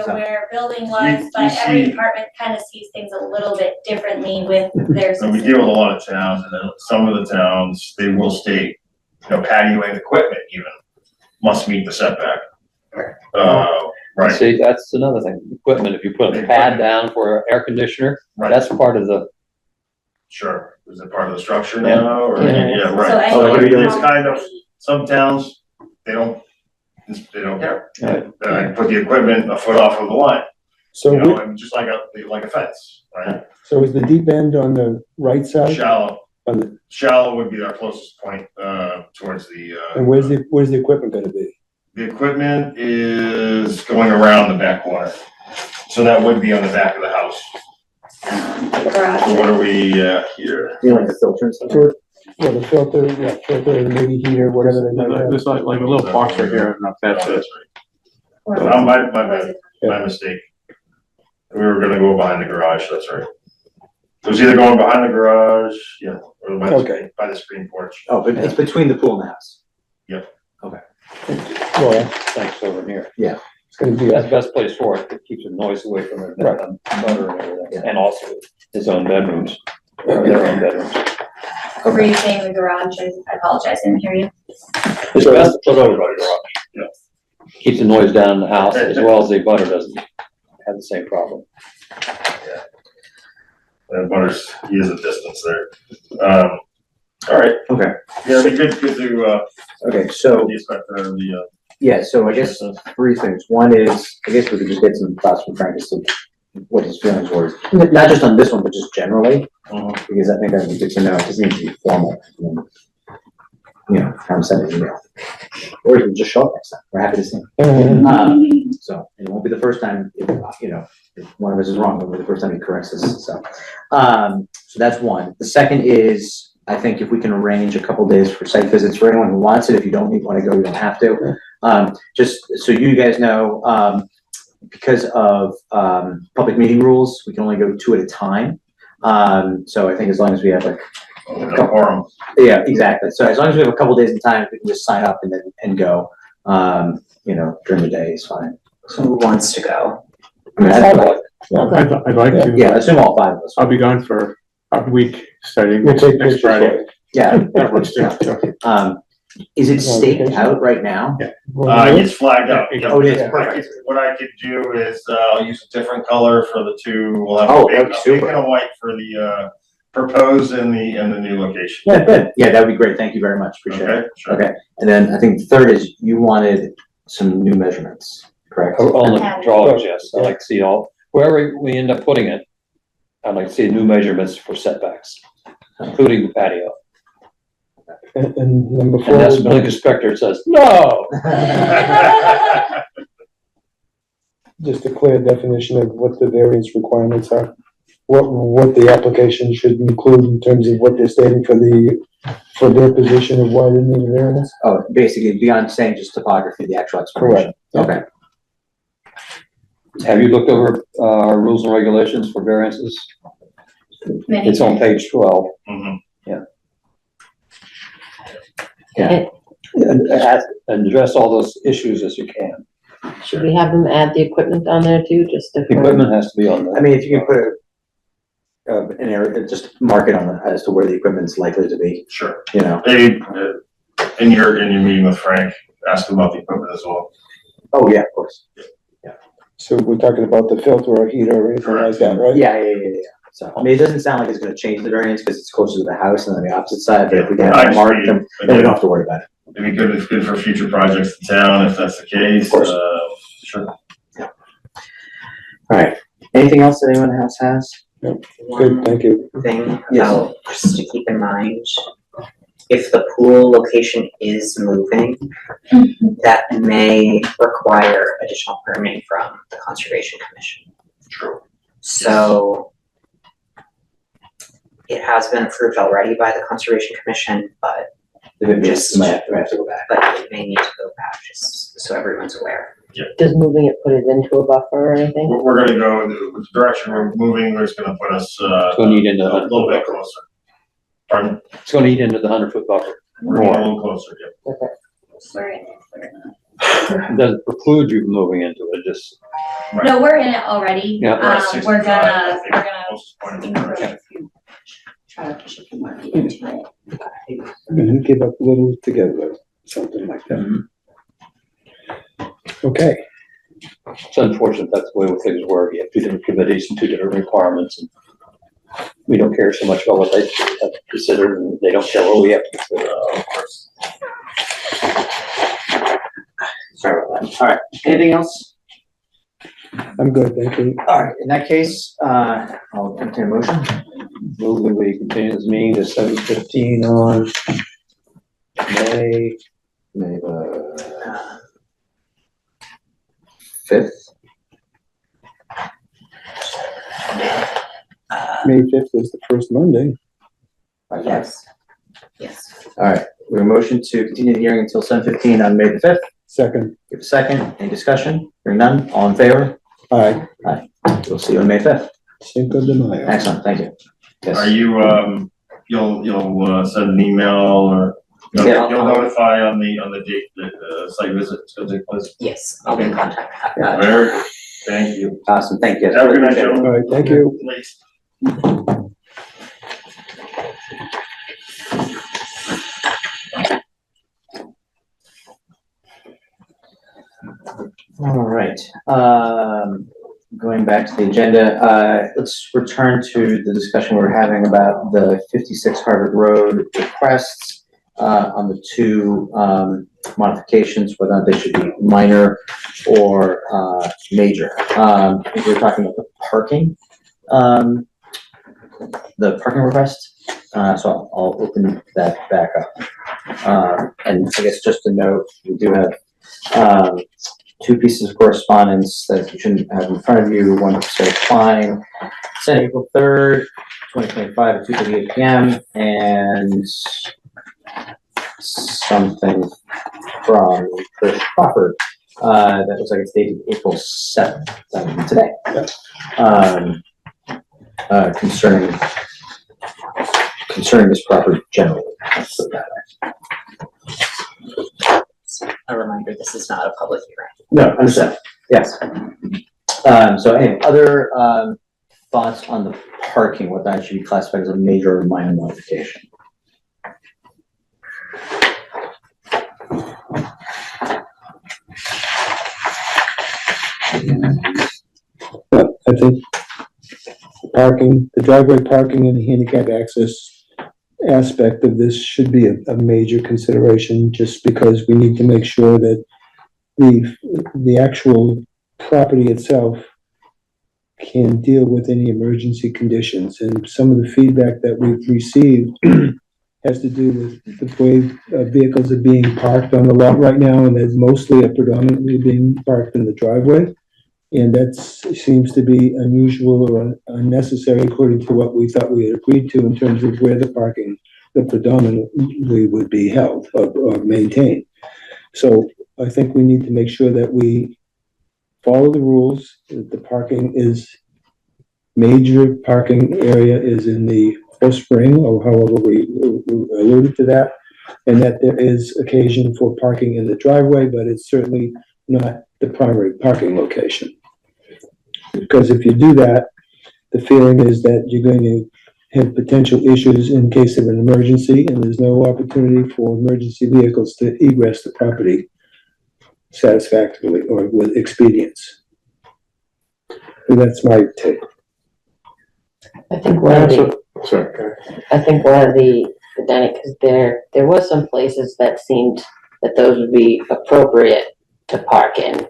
So- where building was, We but every see- department kind of sees things a little bit differently with their. So we deal with a lot of towns, and then some of the towns, they will state, patioing equipment even must meet the setback. Right, See, that's another thing, equipment, if you put a pad down for air conditioner, right, that's part of the, sure. Is it part of the structure now, or, yeah, So right. any So I mean, it's concrete- kind of, some towns, they don't care. Right. I put the equipment a foot off of the line, So, and just like a fence, right? so is the deep end on the right side? Shallow, On the- shallow would be our closest point, towards the, And where's the equipment gonna be? the equipment is going around the back corner. So that would be on the back of the house. Garage. What are we, here? You like the filter and stuff? Well, the filter and maybe heater, whatever they might have. There's like a little box right here, and that's it. Oh, my bad, my mistake. We were gonna go behind the garage, that's right. It was either going behind the garage, or by Okay. by the screen porch. Oh, but it's between the pool and the house. Well, thanks over here. it's gonna be, That's the best place for it, it keeps the noise away from it, Right. butter and everything, and also his own bedrooms, or their own bedrooms. Were you saying the garage? I apologize, I didn't hear you. It's best to put over the garage. Keeps the noise down in the house, as well as the butter doesn't have the same problem. And Butters, he is a distance there. All right. Okay. Yeah, it'd be good to, Okay, so, the inspector, the, yeah, so I guess three things. One is, I guess we could just get some thoughts from Frank as to what his feelings were, not just on this one, but just generally, because I think that would be good to know. It doesn't need to be formal. have send an email. Or you can just show up next time. We're happy to see you. So it won't be the first time, if one of us is wrong, it'll be the first time he corrects us, so. So that's one. The second is, I think if we can arrange a couple days for site visits for anyone who wants it, if you don't want to go, you don't have to. Just so you guys know, because of, public meeting rules, we can only go 2 at a time. So I think as long as we have like, Quorum. yeah, exactly. So as long as we have a couple days in time, we can just sign up and go, during the day is fine. So who wants to go? I mean, I'd like to. yeah, assume all 5 of us. I'll be gone for a week starting We'll take next pictures Friday. Yeah. That works too. So, Is it staked out right now? It's flagged out. Oh, it is, I perfect. could- What I could do is, I'll use a different color for the 2, we'll have Oh, a that'd pink be a super. pink and a white for the, proposed and the new location. Yeah, good. Yeah, that would be great. Thank you very much. Appreciate it. Okay, sure. Okay. And then I think the third is you wanted some new measurements, correct? On the drawings, yes, I'd like to see all, wherever we end up putting it, I'd like to see new measurements for setbacks, including the patio. And then before. And that's the building inspector says, no. Just a clear definition of what the variance requirements are. What the application should include in terms of what they're stating for their position of why they need a variance. Oh, basically beyond saying just topography, the actual explanation. Okay. Have you looked over our rules and regulations for variances? Many It's on page 12. Mhm. And address all those issues as you can. Should we have them add the equipment on there too, just to? The equipment has to be on there. I mean, if you can put an area, just mark it on as to where the equipment's likely to be, Sure. you know. Maybe, in your meeting with Frank, ask him about the equipment as well. Oh, yeah, of course. So we're talking about the filter or heater or anything like that, right? Yeah. So, I mean, it doesn't sound like it's gonna change the variance because it's closer to the house and on the opposite side, but if we can have it marked, then we don't have to worry about it. It'd be good for future projects in town, if that's the case. Of course. Sure. All right. Anything else that anyone else has? Good, thank you. Thing Yes. about, just to keep in mind, if the pool location is moving, that may require additional permitting from the Conservation Commission. True. So it has been approved already by the Conservation Commission, but Just, might have to go back. it may need to go back, just so everyone's aware. Does moving it put it into a buffer or anything? We're gonna go, the direction we're moving, it's gonna put us, It's gonna eat into a the little bit closer. Pardon? It's gonna eat into the 100-foot buffer. We're going a little closer, yeah. It doesn't preclude you from moving into it, just, No, we're in it already. Yeah. We're at We're 65, I think, gonna closest point of encourage interest. a few, try to push a few more feet into it. And give up a little together, something like that. Okay, it's unfortunate that's the way things work. You have 2 different committees and 2 different requirements. And we don't care so much about what they have to consider, and they don't care what we have to consider. Of course. Sorry about that. All right. Anything else? I'm good, thank you. All right. In that case, I'll entertain a motion. Move that we continue this meeting to 7:15 on May. May 5th. May 5th is the first Monday. Yes. All right. We have a motion to continue the hearing until 7:15 on May the 5th. Second, Give a second. Any discussion? Hearing none. All in favor? aye, We'll see you on May 5th. Cinco de Mayo. Excellent. Thank you. Yes. Are you, you'll send an email or Yeah. you'll notify on the date that, site visit is gonna take place? Yes, I'll be in contact. Very good. Thank you. Awesome. Thank you. Have a good night, Appreciate it. gentlemen. All right, thank you. Late. All right, going back to the agenda, let's return to the discussion we were having about the 56 Harvard Road requests on the 2 modifications, whether or not they should be minor or major. I think we were talking about the parking request, so I'll open that back up. And I guess just to note, we do have, two pieces of correspondence that you shouldn't have in front of you. One from Sarah Klein, sent April 3rd, 2025 at 2:38 PM, and something from Chris Crawford, that looks like it's dated April 7th, today. Concerning this property generally. Let's put it that way. A reminder, this is not a public hearing. No, understand, yes. So anyway, other, thoughts on the parking, what that should be classified as a major or minor modification? I think parking, the driveway parking and the handicap access aspect of this should be a major consideration, just because we need to make sure that the actual property itself can deal with any emergency conditions. And some of the feedback that we've received has to do with the way vehicles are being parked on the lot right now, and there's mostly are predominantly being parked in the driveway. And that seems to be unusual or unnecessary according to what we thought we had agreed to in terms of where the parking that predominantly would be held or maintained. So I think we need to make sure that we follow the rules, that the parking is, major parking area is in the first spring, or however we alluded to that, and that there is occasion for parking in the driveway, but it's certainly not the primary parking location. Because if you do that, the feeling is that you're going to have potential issues in case of an emergency, and there's no opportunity for emergency vehicles to egress the property satisfactorily or with expedience. And that's my take. I think one of the, Sorry, go ahead. I think one of the, because there was some places that seemed that those would be appropriate to park in.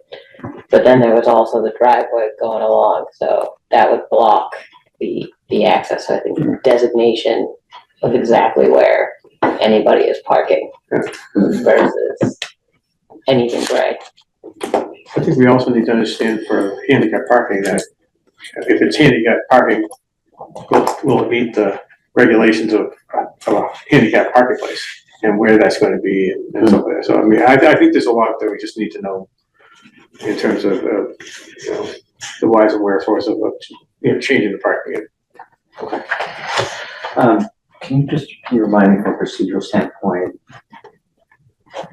But then there was also the driveway going along, so that would block the access. So I think designation of exactly where anybody is parking versus anything gray. I think we also need to understand for handicap parking that if it's handicap parking, will it meet the regulations of a handicap parking place and where that's going to be and stuff like that. So I mean, I think there's a lot that we just need to know in terms of you know, the whys and wherefores of changing the parking. Okay. Can you remind me from a procedural standpoint,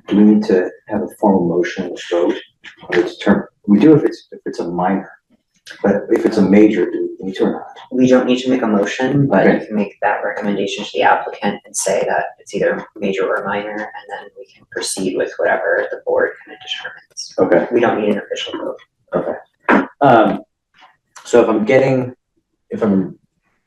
do we need to have a formal motion and vote? Or it's we do if it's a minor, but if it's a major, do we need to or not? We don't need to make a motion, but Okay. you can make that recommendation to the applicant and say that it's either major or minor, and then we can proceed with whatever the board kind of determines. Okay. We don't need an official vote. Okay. So if I'm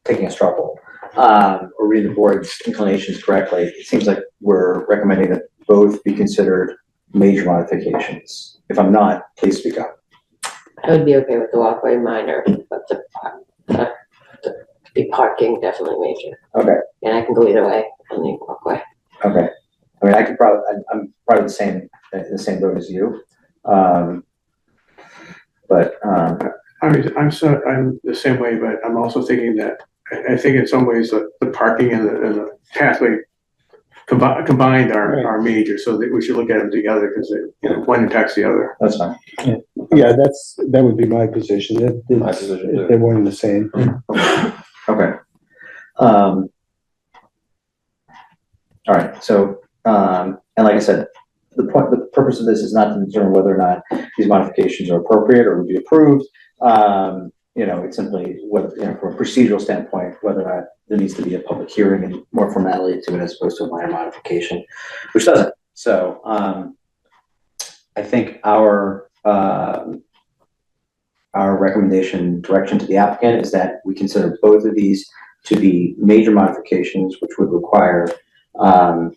taking a straw poll, or reading the board's inclinations correctly, it seems like we're recommending that both be considered major modifications. If I'm not, please speak up. I would be okay with the walkway minor, but the parking definitely major. Okay. And I can go either way on the walkway. Okay. I mean, I'm probably the same boat as you. I'm the same way, but I'm also thinking that I think in some ways the parking and the pathway combined are major, so that we should look at them together because one impacts the other. That's fine. Yeah, that would be my position. My position too. They're one and the same. Okay. All right. So, and like I said, the purpose of this is not to determine whether or not these modifications are appropriate or would be approved. It's simply whether, from a procedural standpoint, whether or not there needs to be a public hearing and more formality to it as opposed to a minor modification, which doesn't. So, I think our recommendation direction to the applicant is that we consider both of these to be major modifications, which would require a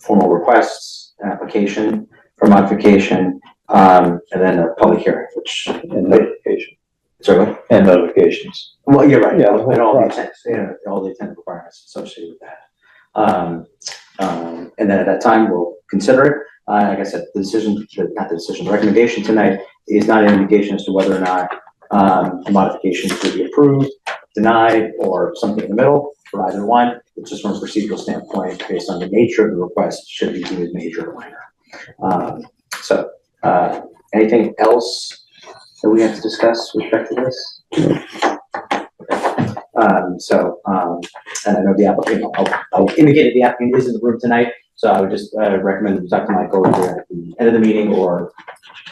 formal request, an application for modification, and then a public hearing, which And notification. Sorry. And notifications. Well, you're right. Yeah, Yeah, the whole and all the process. all the intent requirements associated with that. And then at that time, we'll consider it. Like I said, the recommendation tonight is not an indication as to whether or not the modifications will be approved, denied, or something in the middle, for either one. It's just from a procedural standpoint, based on the nature of the request, should be deemed major or minor. Anything else that we have to discuss with respect to this? And I know the applicant, I'll indicate that the applicant is in the room tonight, so I would just recommend that you talk to Michael either at the end of the meeting or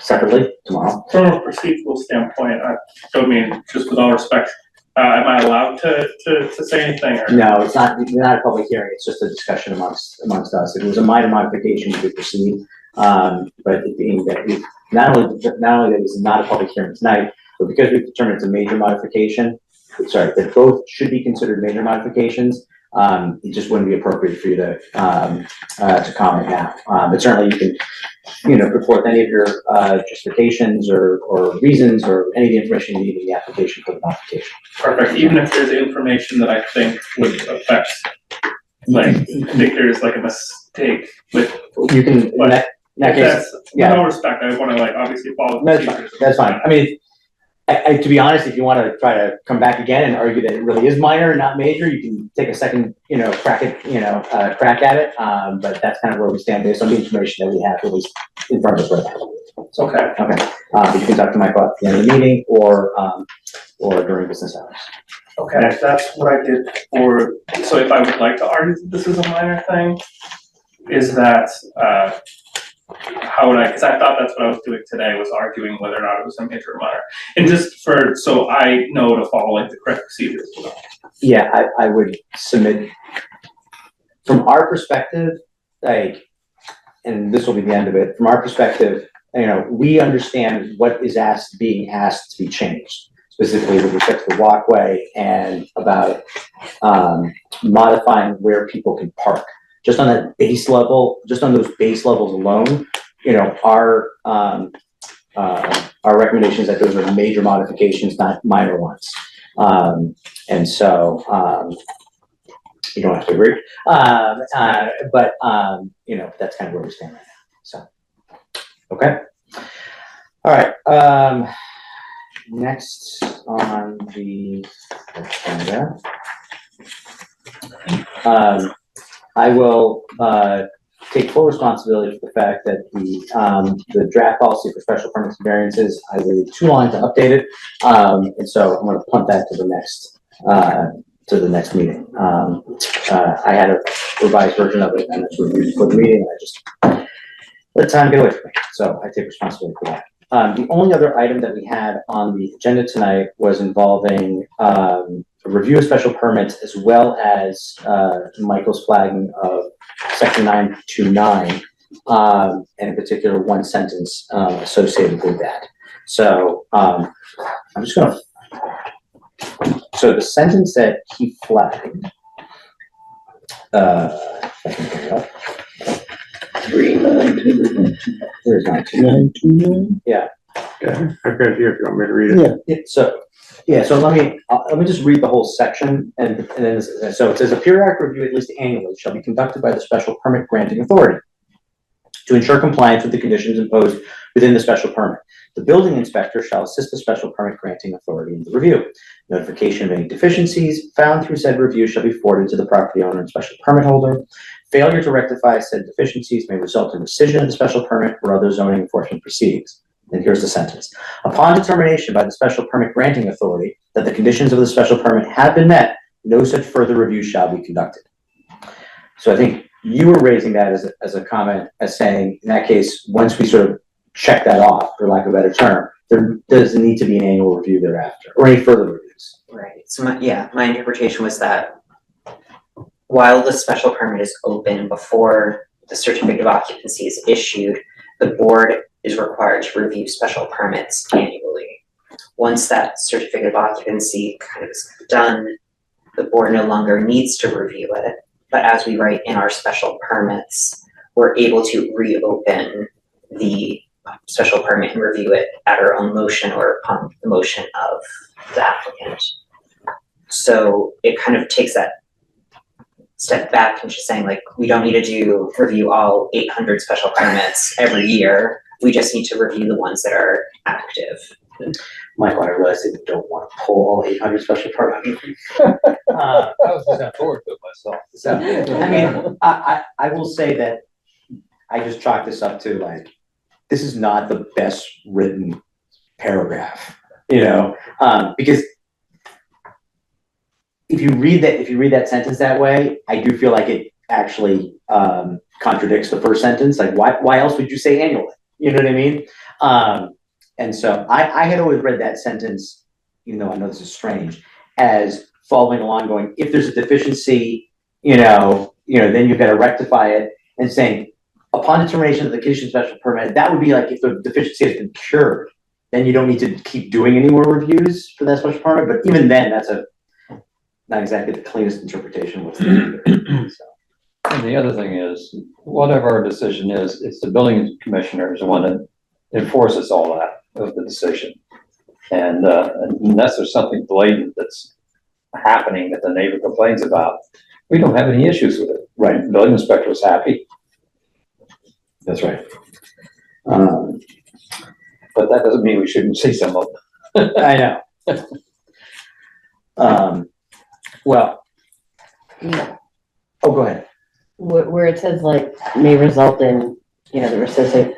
separately tomorrow. From a procedural standpoint, I mean, just with all respect, am I allowed to say anything? Or? No, it's not a public hearing, it's just a discussion amongst us. If it was a minor modification, we could proceed. But it being that not only that it's not a public hearing tonight, but because we've determined it's a major modification, that both should be considered major modifications, it just wouldn't be appropriate for you to comment now. But certainly you can, put forth any of your justifications or reasons or any of the information you need in the application for the modification. Perfect. Even if there's information that I think would affect, like, I think there's like a mistake with. You can, in that case, with all respect, I want to obviously follow. That's fine. I mean, to be honest, if you want to try to come back again and argue that it really is minor and not major, you can take a second, crack at it. But that's kind of where we stand based on the information that we have at least in front of us right now. So, okay. But you can talk to Michael at the end of the meeting or during business hours. Okay, that's what I did for. So if I would like to argue that this is a minor thing, is that how would I? Because I thought that's what I was doing today, was arguing whether or not it was a major or minor, and just so I know to follow the correct procedures. Yeah, I would submit from our perspective, and this will be the end of it. From our perspective, we understand what is being asked to be changed, specifically with respect to the walkway and about modifying where people can park. Just on that base level, just on those base levels alone, our recommendation is that those are major modifications, not minor ones. And so you don't have to agree, but that's kind of where we stand right now. So, okay, all right. Next on the agenda. I will take full responsibility for the fact that the draft policy for special permits and variances, I waited too long to update it, and so I'm going to punt that to the next meeting. I had a revised version of it, and it's reviewed for the meeting. I just let time get away from me, so I take responsibility for that. The only other item that we had on the agenda tonight was involving a review of special permits, as well as Michael's flagging of section 929, and in particular one sentence associated with that. So I'm just gonna, so the sentence that he flagged, if I can bring it up. Where's 929? Yeah. Yeah, I've got it here if you want me to read it. So let me just read the whole section, and then so it says a periodic review at least annually shall be conducted by the special permit granting authority to ensure compliance with the conditions imposed within the special permit. The building inspector shall assist the special permit granting authority in the review. Notification of any deficiencies found through said review shall be forwarded to the property owner and special permit holder. Failure to rectify said deficiencies may result in rescission of the special permit or other zoning enforcement proceedings. And here's the sentence. Upon determination by the special permit granting authority that the conditions of the special permit have been met, no such further review shall be conducted. So I think you were raising that as a comment, as saying, in that case, once we sort of check that off, for lack of a better term, there doesn't need to be an annual review thereafter, or any further reviews. Right, so my interpretation was that while the special permit is open before the certificate of occupancy is issued, the board is required to review special permits annually. Once that certificate of occupancy kind of is done, the board no longer needs to review it. But as we write in our special permits, we're able to reopen the special permit and review it at our own motion or upon the motion of the applicant. So it kind of takes that step back and just saying like, we don't need to review all 800 special permits every year. We just need to review the ones that are active. Michael, I realize that you don't want to pull all 800 special permits. I was looking forward to it myself. So, I mean, I will say that I just chalk this up to like, this is not the best written paragraph, you know, because if you read that sentence that way, I do feel like it actually contradicts the first sentence. Like, why else would you say annually? You know what I mean? And so I had always read that sentence, even though I know this is strange, as following along, going, if there's a deficiency, then you've got to rectify it, and saying, upon determination of the condition special permit, that would be like if the deficiency has been cured, then you don't need to keep doing any more reviews for that special permit. But even then, that's not exactly the cleanest interpretation of what's there. So. And the other thing is, whatever our decision is, it's the building commissioner is the one that enforces all that of the decision. And unless there's something blatant that's happening that the neighbor complains about, we don't have any issues with it. Right. The building inspector was happy. That's right. But that doesn't mean we shouldn't see some of them. I know. Well, oh, go ahead. Where it says like may result in, the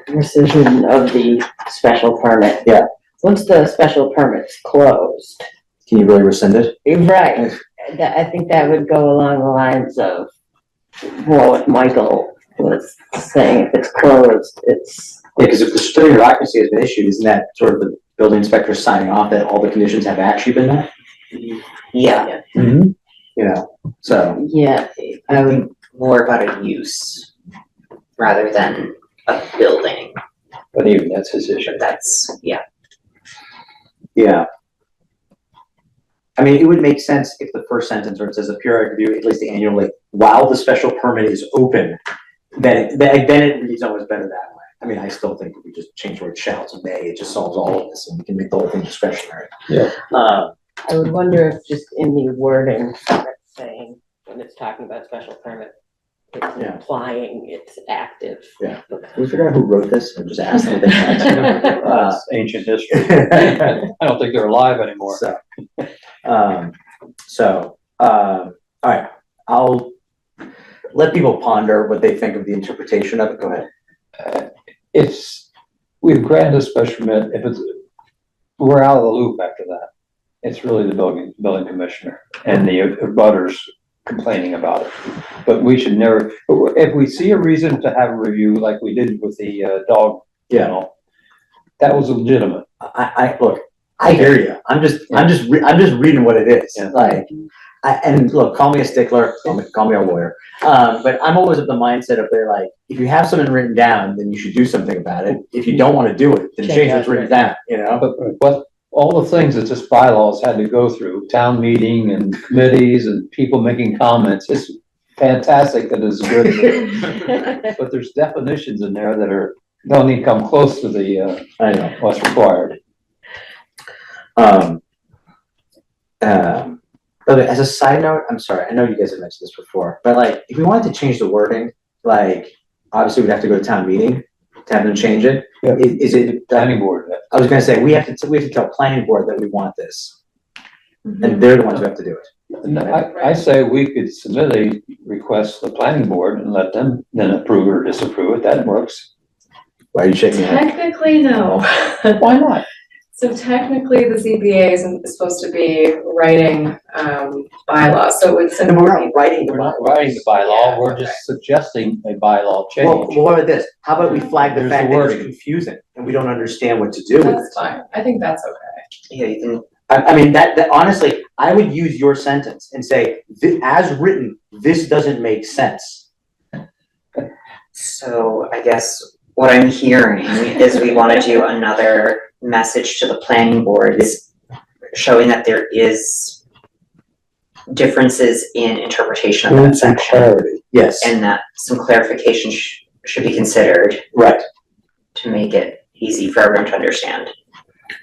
rescission of the special permit. Yeah. Once the special permit's closed. Can you really rescind it? Right. I think that would go along the lines of what Michael was saying. If it's closed, it's. Yeah, because if the certificate of occupancy has been issued, isn't that sort of the building inspector signing off that all the conditions have actually been met? Yeah, So. Yeah, I would more about a use rather than a building. But even that's his issue. That's, yeah. Yeah. I mean, it would make sense if the first sentence where it says a periodic review, at least annually, while the special permit is open, then it reads almost better that way. I mean, I still think if we just change the word shall to may, it just solves all of this and we can make the whole thing discretionary. Yeah. I would wonder if just in the wording that's saying, when it's talking about special permit, it's implying it's active. Yeah. Can we figure out who wrote this and just ask them? That's ancient history. I don't think they're alive anymore. All right, I'll let people ponder what they think of the interpretation of it. Go ahead. We've granted a special permit. We're out of the loop after that. It's really the building commissioner and the abutters complaining about it. But we should never, if we see a reason to have a review like we did with the dog kennel, that was legitimate. Look, I hear you. I'm just reading what it is. Yeah. Like, and look, call me a stickler, call me a lawyer. But I'm always of the mindset of they're like, if you have something written down, then you should do something about it. If you don't want to do it, then change what's written down, But all the things that this bylaws had to go through, town meeting and committees and people making comments, it's fantastic that it's good. But there's definitions in there that don't even come close to the, I know. what's required. Okay, as a side note, I'm sorry, I know you guys have mentioned this before, but like, if we wanted to change the wording, like, obviously we'd have to go to town meeting to have them change it. Yeah. Is it, Planning board. I was gonna say, we have to tell planning board that we want this, and they're the ones who have to do it. No, I say we could submit a request to the planning board and let them then approve or disapprove it. That works. Why are you shaking your head? Technically, no. Why not? So technically, the ZBA isn't supposed to be writing bylaws, so it would No, simply we're be. not writing the We're not bylaws. writing the bylaw, we're just suggesting a bylaw Well, change. what about this? How about we flag the There's fact the that it's wording. confusing and we don't understand what to do with it? That's fine. I think that's okay. Yeah, you can, I mean, that honestly, I would use your sentence and say, as written, this doesn't make sense. so I guess what I'm hearing is we wanna do another message to the planning board is showing that there is differences in interpretation of that section. Yes, And that some clarification should be considered right. to make it easy for everyone to understand.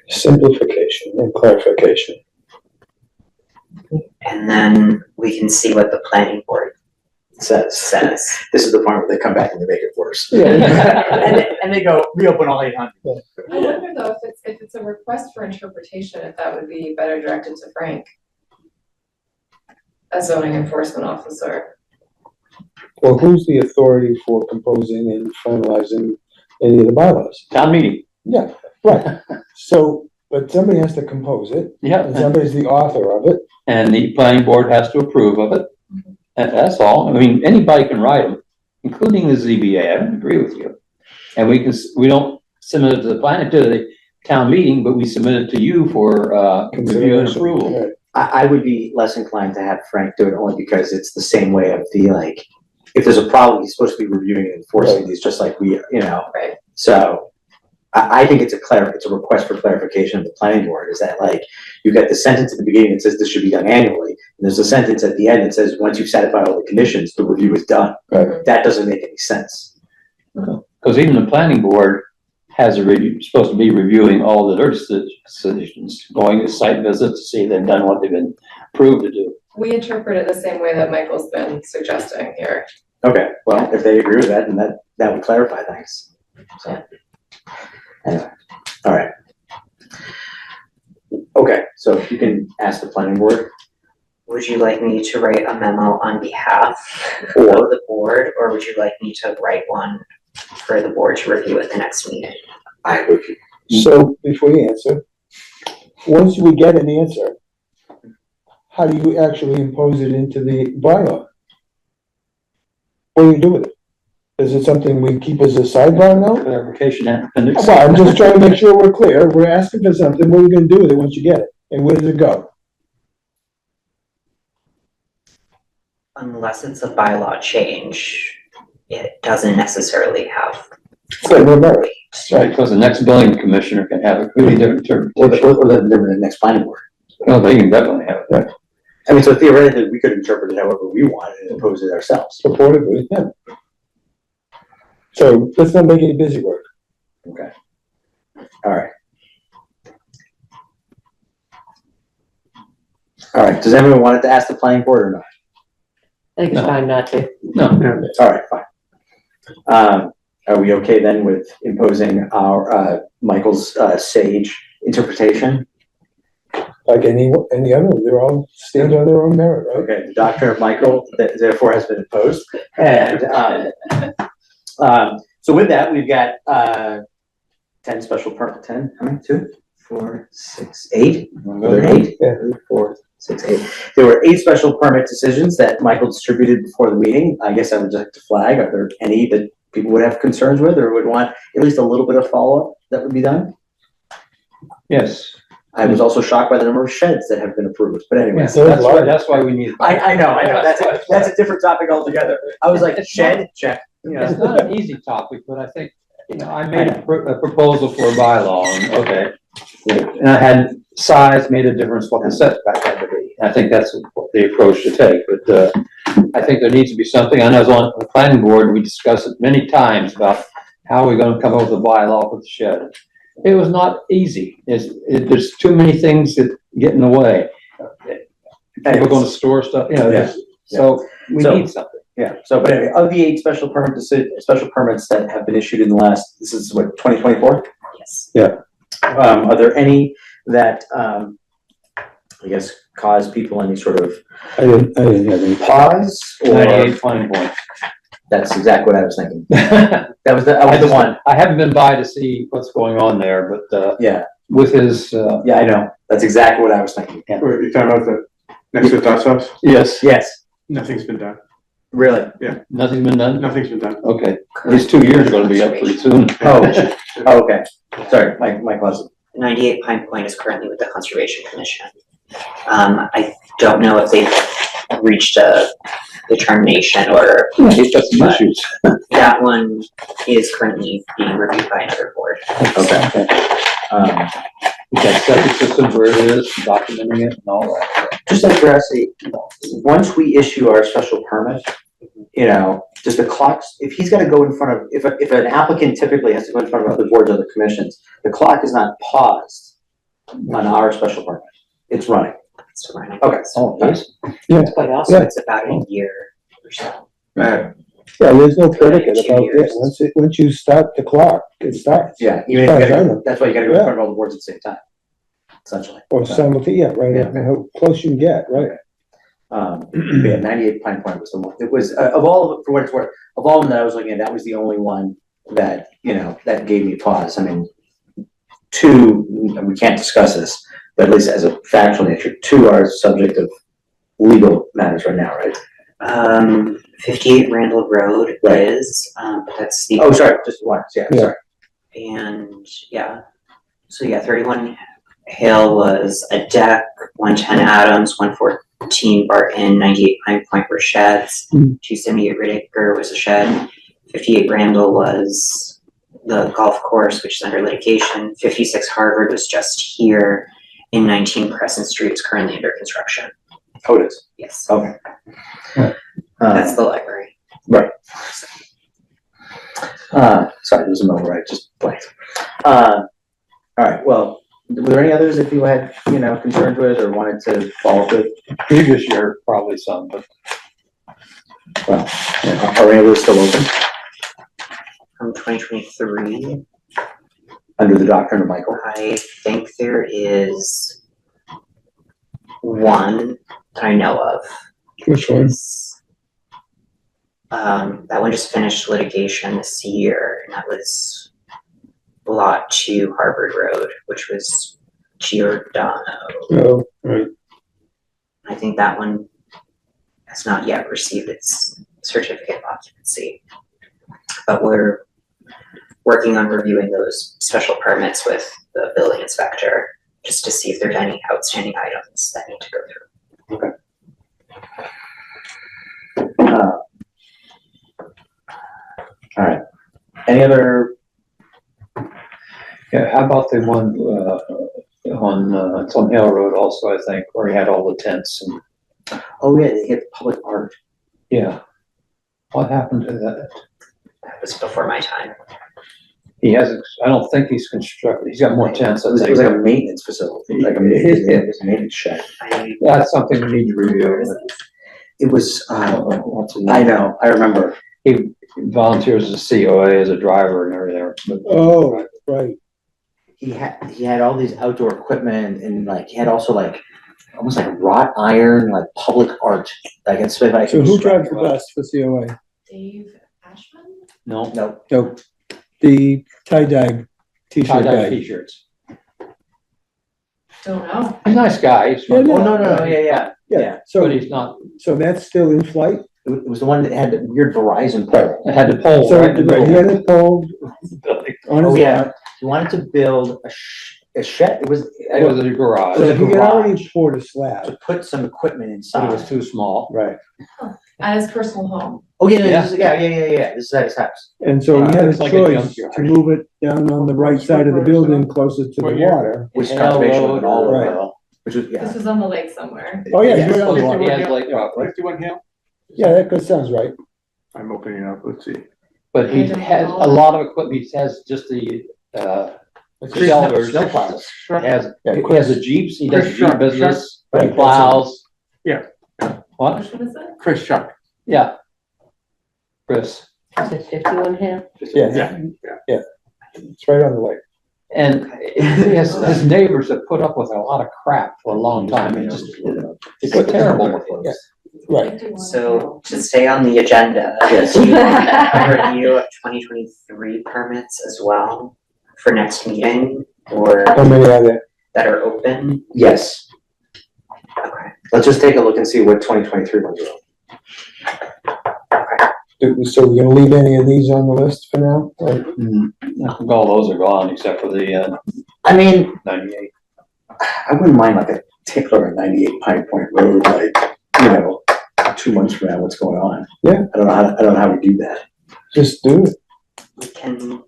Simplification and clarification. And then we can see what the planning board says, this is the point where they come back and they make it worse. Yeah. And they go, reopen all 800. I wonder though, if it's a request for interpretation, if that would be better directed to Frank, as zoning enforcement officer. Well, who's the authority for composing and finalizing any of the bylaws? Town meeting, Yeah, right. So, but somebody has to compose it, yeah, and somebody's the author of it. and the planning board has to approve of it. And that's all. I mean, anybody can write them, including the ZBA. I don't agree with you. And we don't submit it to the town meeting, but we submit it to you for, review and approval. Right. I would be less inclined to have Frank do it only because it's the same way of the, like, if there's a problem, he's supposed to be reviewing and enforcing these, just like we, Right. So I think it's a request for clarification of the planning board, is that, like, you got the sentence at the beginning that says this should be done annually, and there's a sentence at the end that says, once you've satisfied all the conditions, the review is done. Right. That doesn't make any sense. Because even the planning board has supposed to be reviewing all their decisions, going to site visits to see if they've done what they've been approved to do. We interpret it the same way that Michael's been suggesting here. Okay, well, if they agree with that, then that would clarify things. So, anyway, all right. Okay, so you can ask the planning board. Would you like me to write a memo on behalf of the board, or would you like me to write one for the board to review at the next meeting? I would. So before you answer, once we get an answer, how do you actually impose it into the bylaw? What do you do with it? Is it something we keep as a sidebar now? Clarification appendix. Well, I'm just trying to make sure we're clear. We're asking for something. What are you gonna do with it once you get it? And where does it go? Unless it's a bylaw change, it doesn't necessarily have. So, no matter. Right, because the next building commissioner can have a completely different Or interpretation. the next planning board. No, they can definitely have it. I mean, so theoretically, we could interpret it however we want and impose it ourselves. Purportedly, yeah. So let's not make any busy work. Okay. All right. All right, does everyone want it to ask the planning board or not? I think it's No. fine not to. No, All right, fine. Are we okay then with imposing our, Michael's, sage interpretation? Like any other, they're all stand on their own merit, right? Okay, the doctrine of Michael therefore has been imposed. And, so with that, we've got, 10 special permit, 10, how many, 2, 4, 6, 8? Were there 8? Yeah. 3, 4, 6, 8. There were 8 special permit decisions that Michael distributed before the meeting. I guess I would just like to flag, are there any that people would have concerns with or would want at least a little bit of follow-up that would be done? yes. I was also shocked by the number of sheds that have been approved, but anyway. Yes, that's why we need. I know, that's a different topic altogether. I was like, shed, check, you know. It's not an easy topic, but I think, I made a proposal for a bylaw, and okay. And I had size made a difference what the setback had to be. I think that's what the approach to take, but, I think there needs to be something, I know as on the planning board, we discussed it many times about how we're gonna come up with a bylaw for the shed. It was not easy, there's too many things that get in the way. People gonna store stuff, Yeah. so we So- need something. Yeah, so, but anyway, of the 8 special permits that have been issued in the last, this is what, 2024? Yes. Are there any that, I guess, cause people any sort of I didn't have any. pause? Or 98 fine points. that's exactly what I was thinking. That was the one, I haven't been by to see what's going on there, but, yeah, with his, yeah, I know, that's exactly what I was thinking. Wait, you talking about the, next to Dot's house? yes, Yes, Nothing's been done. really? nothing's been done? Nothing's been done. Okay, these 2 years are gonna be up pretty soon. Oh, okay, sorry, Mike was. 98 Pine Point is currently with the Conservation Commission. I don't know if they've reached a determination or He's got some issues. that one is currently being reviewed by another board. Okay. He's got septic systems where it is, documenting it and all that. Just out of curiosity, once we issue our special permit, does the clocks, if he's gonna go in front of, if an applicant typically has to go in front of other boards, other commissions, the clock is not paused on our special permit, it's running. It's running. Okay. Oh, yes. It's quite awesome. So it's about a year or so. Right. Yeah, there's no predicate 2 about years. this. Once you start the clock, it starts. Yeah, even if As far you as I gotta know. go, that's why you gotta go in front of all the boards at the same time, essentially. Or simultaneously, yeah, right, Yeah. how close you can get, right? Yeah, 98 Pine Point was the one, it was, of all, for what it's worth, of all of them that I was looking at, that was the only one that, you know, that gave me pause. I mean, two, we can't discuss this, but at least as a factual nature, two are subject of legal matters right now, right? 58 Randall Road Right. is, that's the. Oh, sorry, just one, yeah, Yeah. sorry. And, yeah, so yeah, 31 Hale was a deck, 110 Adams, 114 Barton, 98 Pine Point were sheds, 278 Riddicker was a shed, 58 Randall was the golf course, which is under litigation, 56 Harvard was just here, and 19 Crescent Street is currently under construction. Oh, it is, Yes, okay. that's the library. Right. Sorry, there's a moment, right, just blanked. All right, well, were there any others that you had, you know, concerns with or wanted to follow up with? Previous year, probably some, but Well, yeah, are any of those still open From 2023, under the doctrine of Michael? I think there is one that I know of. Which one? That one just finished litigation this year, and that was Lot 2 Harvard Road, which was Giordano. Oh, right. I think that one has not yet received its certificate of occupancy. But we're working on reviewing those special permits with the building inspector, just to see if there's any outstanding items that need to go through. All right, any other, yeah, how about the one, it's on Hill Road also, I think, where he had all the tents and, oh yeah, they hit public art. yeah. What happened to that? That was before my time. He hasn't, I don't think he's constructed, he's got more tents, I It was think. like a maintenance facility, like a maintenance shed. That's something we need to review. It was, What's his I name? know, I remember. He volunteers as a COA as a driver and everything. but- Oh, right. He had all these outdoor equipment and like, he had also like, almost like wrought iron, like public art, like it's like. So who drives the bus for COA? Dave Ashman? No, No, No, the tie-dye t-shirt tie-dye guy. t-shirts. Don't know. He's a nice guy, he's Yeah, from, oh, no, yeah. Yeah, but so, he's not, so that's still in flight? It was the one that had the weird Verizon pole. it had the pole So right in the he middle. had it pulled on Oh, his yeah. lot. He wanted to build a shed, it was, It was a garage, So a he had garage. already poured a slab. to put some equipment but inside. it was too small. Right. At his personal home. Oh, yeah, Yeah. this is at his house. And so he had a Looks like a choice junkyard. to move it down on the right side of the building closer to the water. Which Hale conservation Road and all of Right. it, which was, yeah. This was on the lake somewhere. Oh, yeah, Yeah. you're on the one. He has lake property, 51 Hill? Yeah, that good, sounds right. I'm opening it up, let's see. but he has a lot of equipment, he has just the, shelters. Snow plows. He has, Yeah, he has the Jeeps, he does Chris Jeep Sharp, business, Sharp. he Right, plows. Yeah. What? Which one is it? Chris Shuck. Yeah. Chris, Is it 51 here? Yeah, yeah. It's right on the lake. and his neighbors have put up with a lot of crap for a long time, it just, it's terrible. Yeah. Right. 51. So to stay on the agenda, Yes. do you want a review of 2023 permits as well for next meeting, or How many are there? that are open? Yes, Okay. let's just take a look and see what 2023 ones are. So we're gonna leave any of these on the list for now? Or- I think all those are gone except for the, I mean, 98. I wouldn't mind like a tickler on 98 Pine Point Road, like, you know, 2 months from now, what's going on? Yeah. I don't know how we do that. Just do it. We can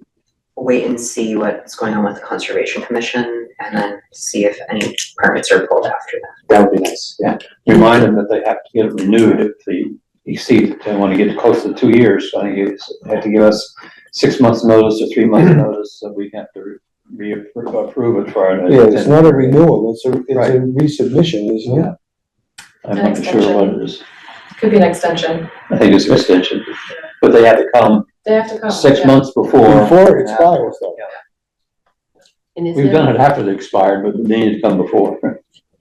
wait and see what's going on with the Conservation Commission, and then see if any permits are pulled after that. That would be nice, yeah. Remind them that they have to get it renewed if they exceed, they want to get close to 2 years, I think they have to give us 6 months notice or 3 months notice, so we have to approve it for our. Yeah, it's not a renewal, it's a Right. resubmission, isn't it? I'm not sure what it is. Could be an extension. I think it's an extension, but they have to come They have to come. 6 yeah. months before. Before it expires, though. And is We've there, done it after it expired, but they need to come before.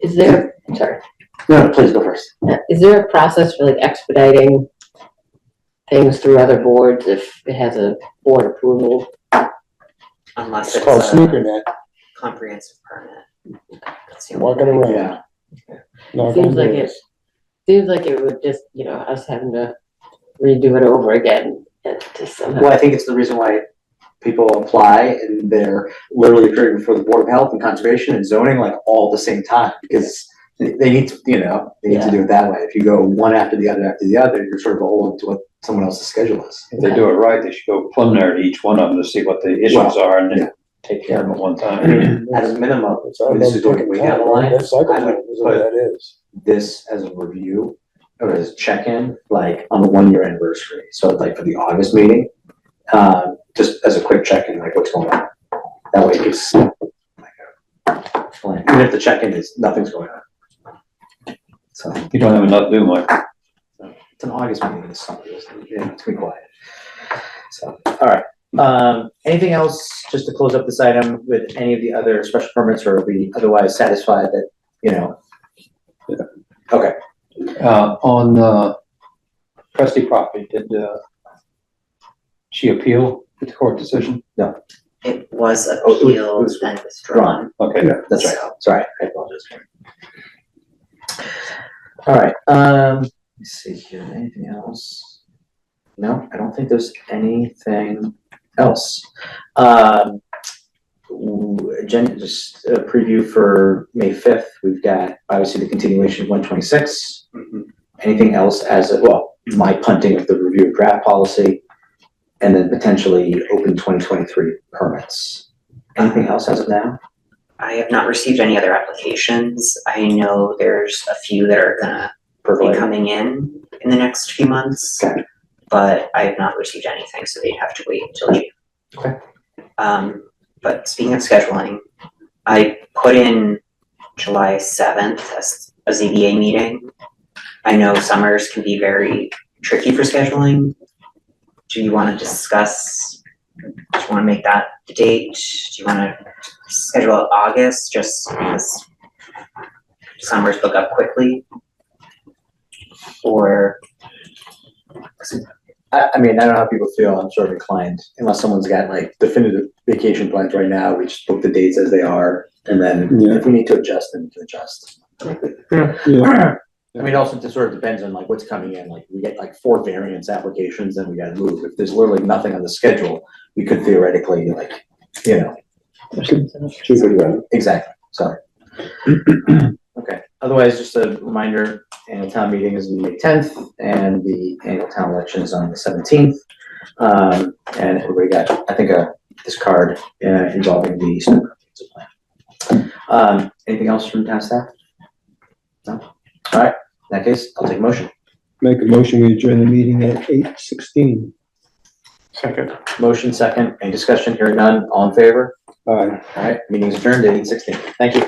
is there, sorry, No, please go first. is there a process for like expediting things through other boards if it has a board approval? Unless It's it's called a sneaker net, comprehensive permit. That's the only walking way. around. Knock Seems on like doors. Seems like it would just, us having to redo it over again and just somehow. Well, I think it's the reason why people apply and they're literally appearing before the Board of Health and Conservation and zoning like all at the same time, because they need to, they need to do it that way. If you go one after the other, you're sort of beholden to what someone else's schedule is. If they do it right, they should go preliminary to each one of them to see what the issues Well, are and yeah. then take care of them at one I time. mean, at a minimum, It's all this is about doing it way taking down the time, line. that cycle I time would is what put that is. this as a review or as a check-in, like on the 1 year anniversary. So like for the August meeting, just as a quick check-in, like what's going on. That way it's like even if the check-in is nothing's going on. So You don't have enough to do, Mike. it's an August meeting this summer, it's gonna be quiet. So, all right. Anything else, just to close up this item with any of the other special permits, or are we otherwise satisfied that, Okay, On Presty property, did she appeal the court decision? It was Oh, it appealed was and withdrawn. Okay. that's right, sorry, I apologize. All right, let's see here, anything else? No, I don't think there's anything else. Jen, just a preview for May 5th, we've got obviously the continuation of 126. Anything else my punting of the review of draft policy, and then potentially open 2023 permits. Anything else as of now? I have not received any other applications. I know there's a few that are gonna be Percolate. coming in the next few months. Okay. But I have not received anything, so they'd have to wait until June. Okay. But speaking of scheduling, I put in July 7th as a ZBA meeting. I know summers can be very tricky for scheduling. Do you want to discuss, do you want to make that the date? Do you want to schedule it August, just because summers book up quickly? Or, I mean, I don't know how people feel, I'm sort of inclined, unless someone's got like definitive vacation plans right now, we just book the dates as they are, and then Yeah. if we need to adjust, then we can adjust. Yeah. I mean, also it sort of depends on like what's coming in, like we get like 4 variance applications, then we gotta move. If there's literally nothing on the schedule, we could theoretically like, exactly, so. Okay, otherwise, just a reminder, annual town meeting is May 10th, and the annual town election is on the 17th. And everybody got, I think, this card involving the snow plan. Anything else from town staff? No? All right, in that case, I'll take a motion. Make a motion, we adjourn the meeting at 8:16. Second. Motion second, any discussion, hearing none, all in favor? Aye. All right, meeting is adjourned at 8:16. Thank you.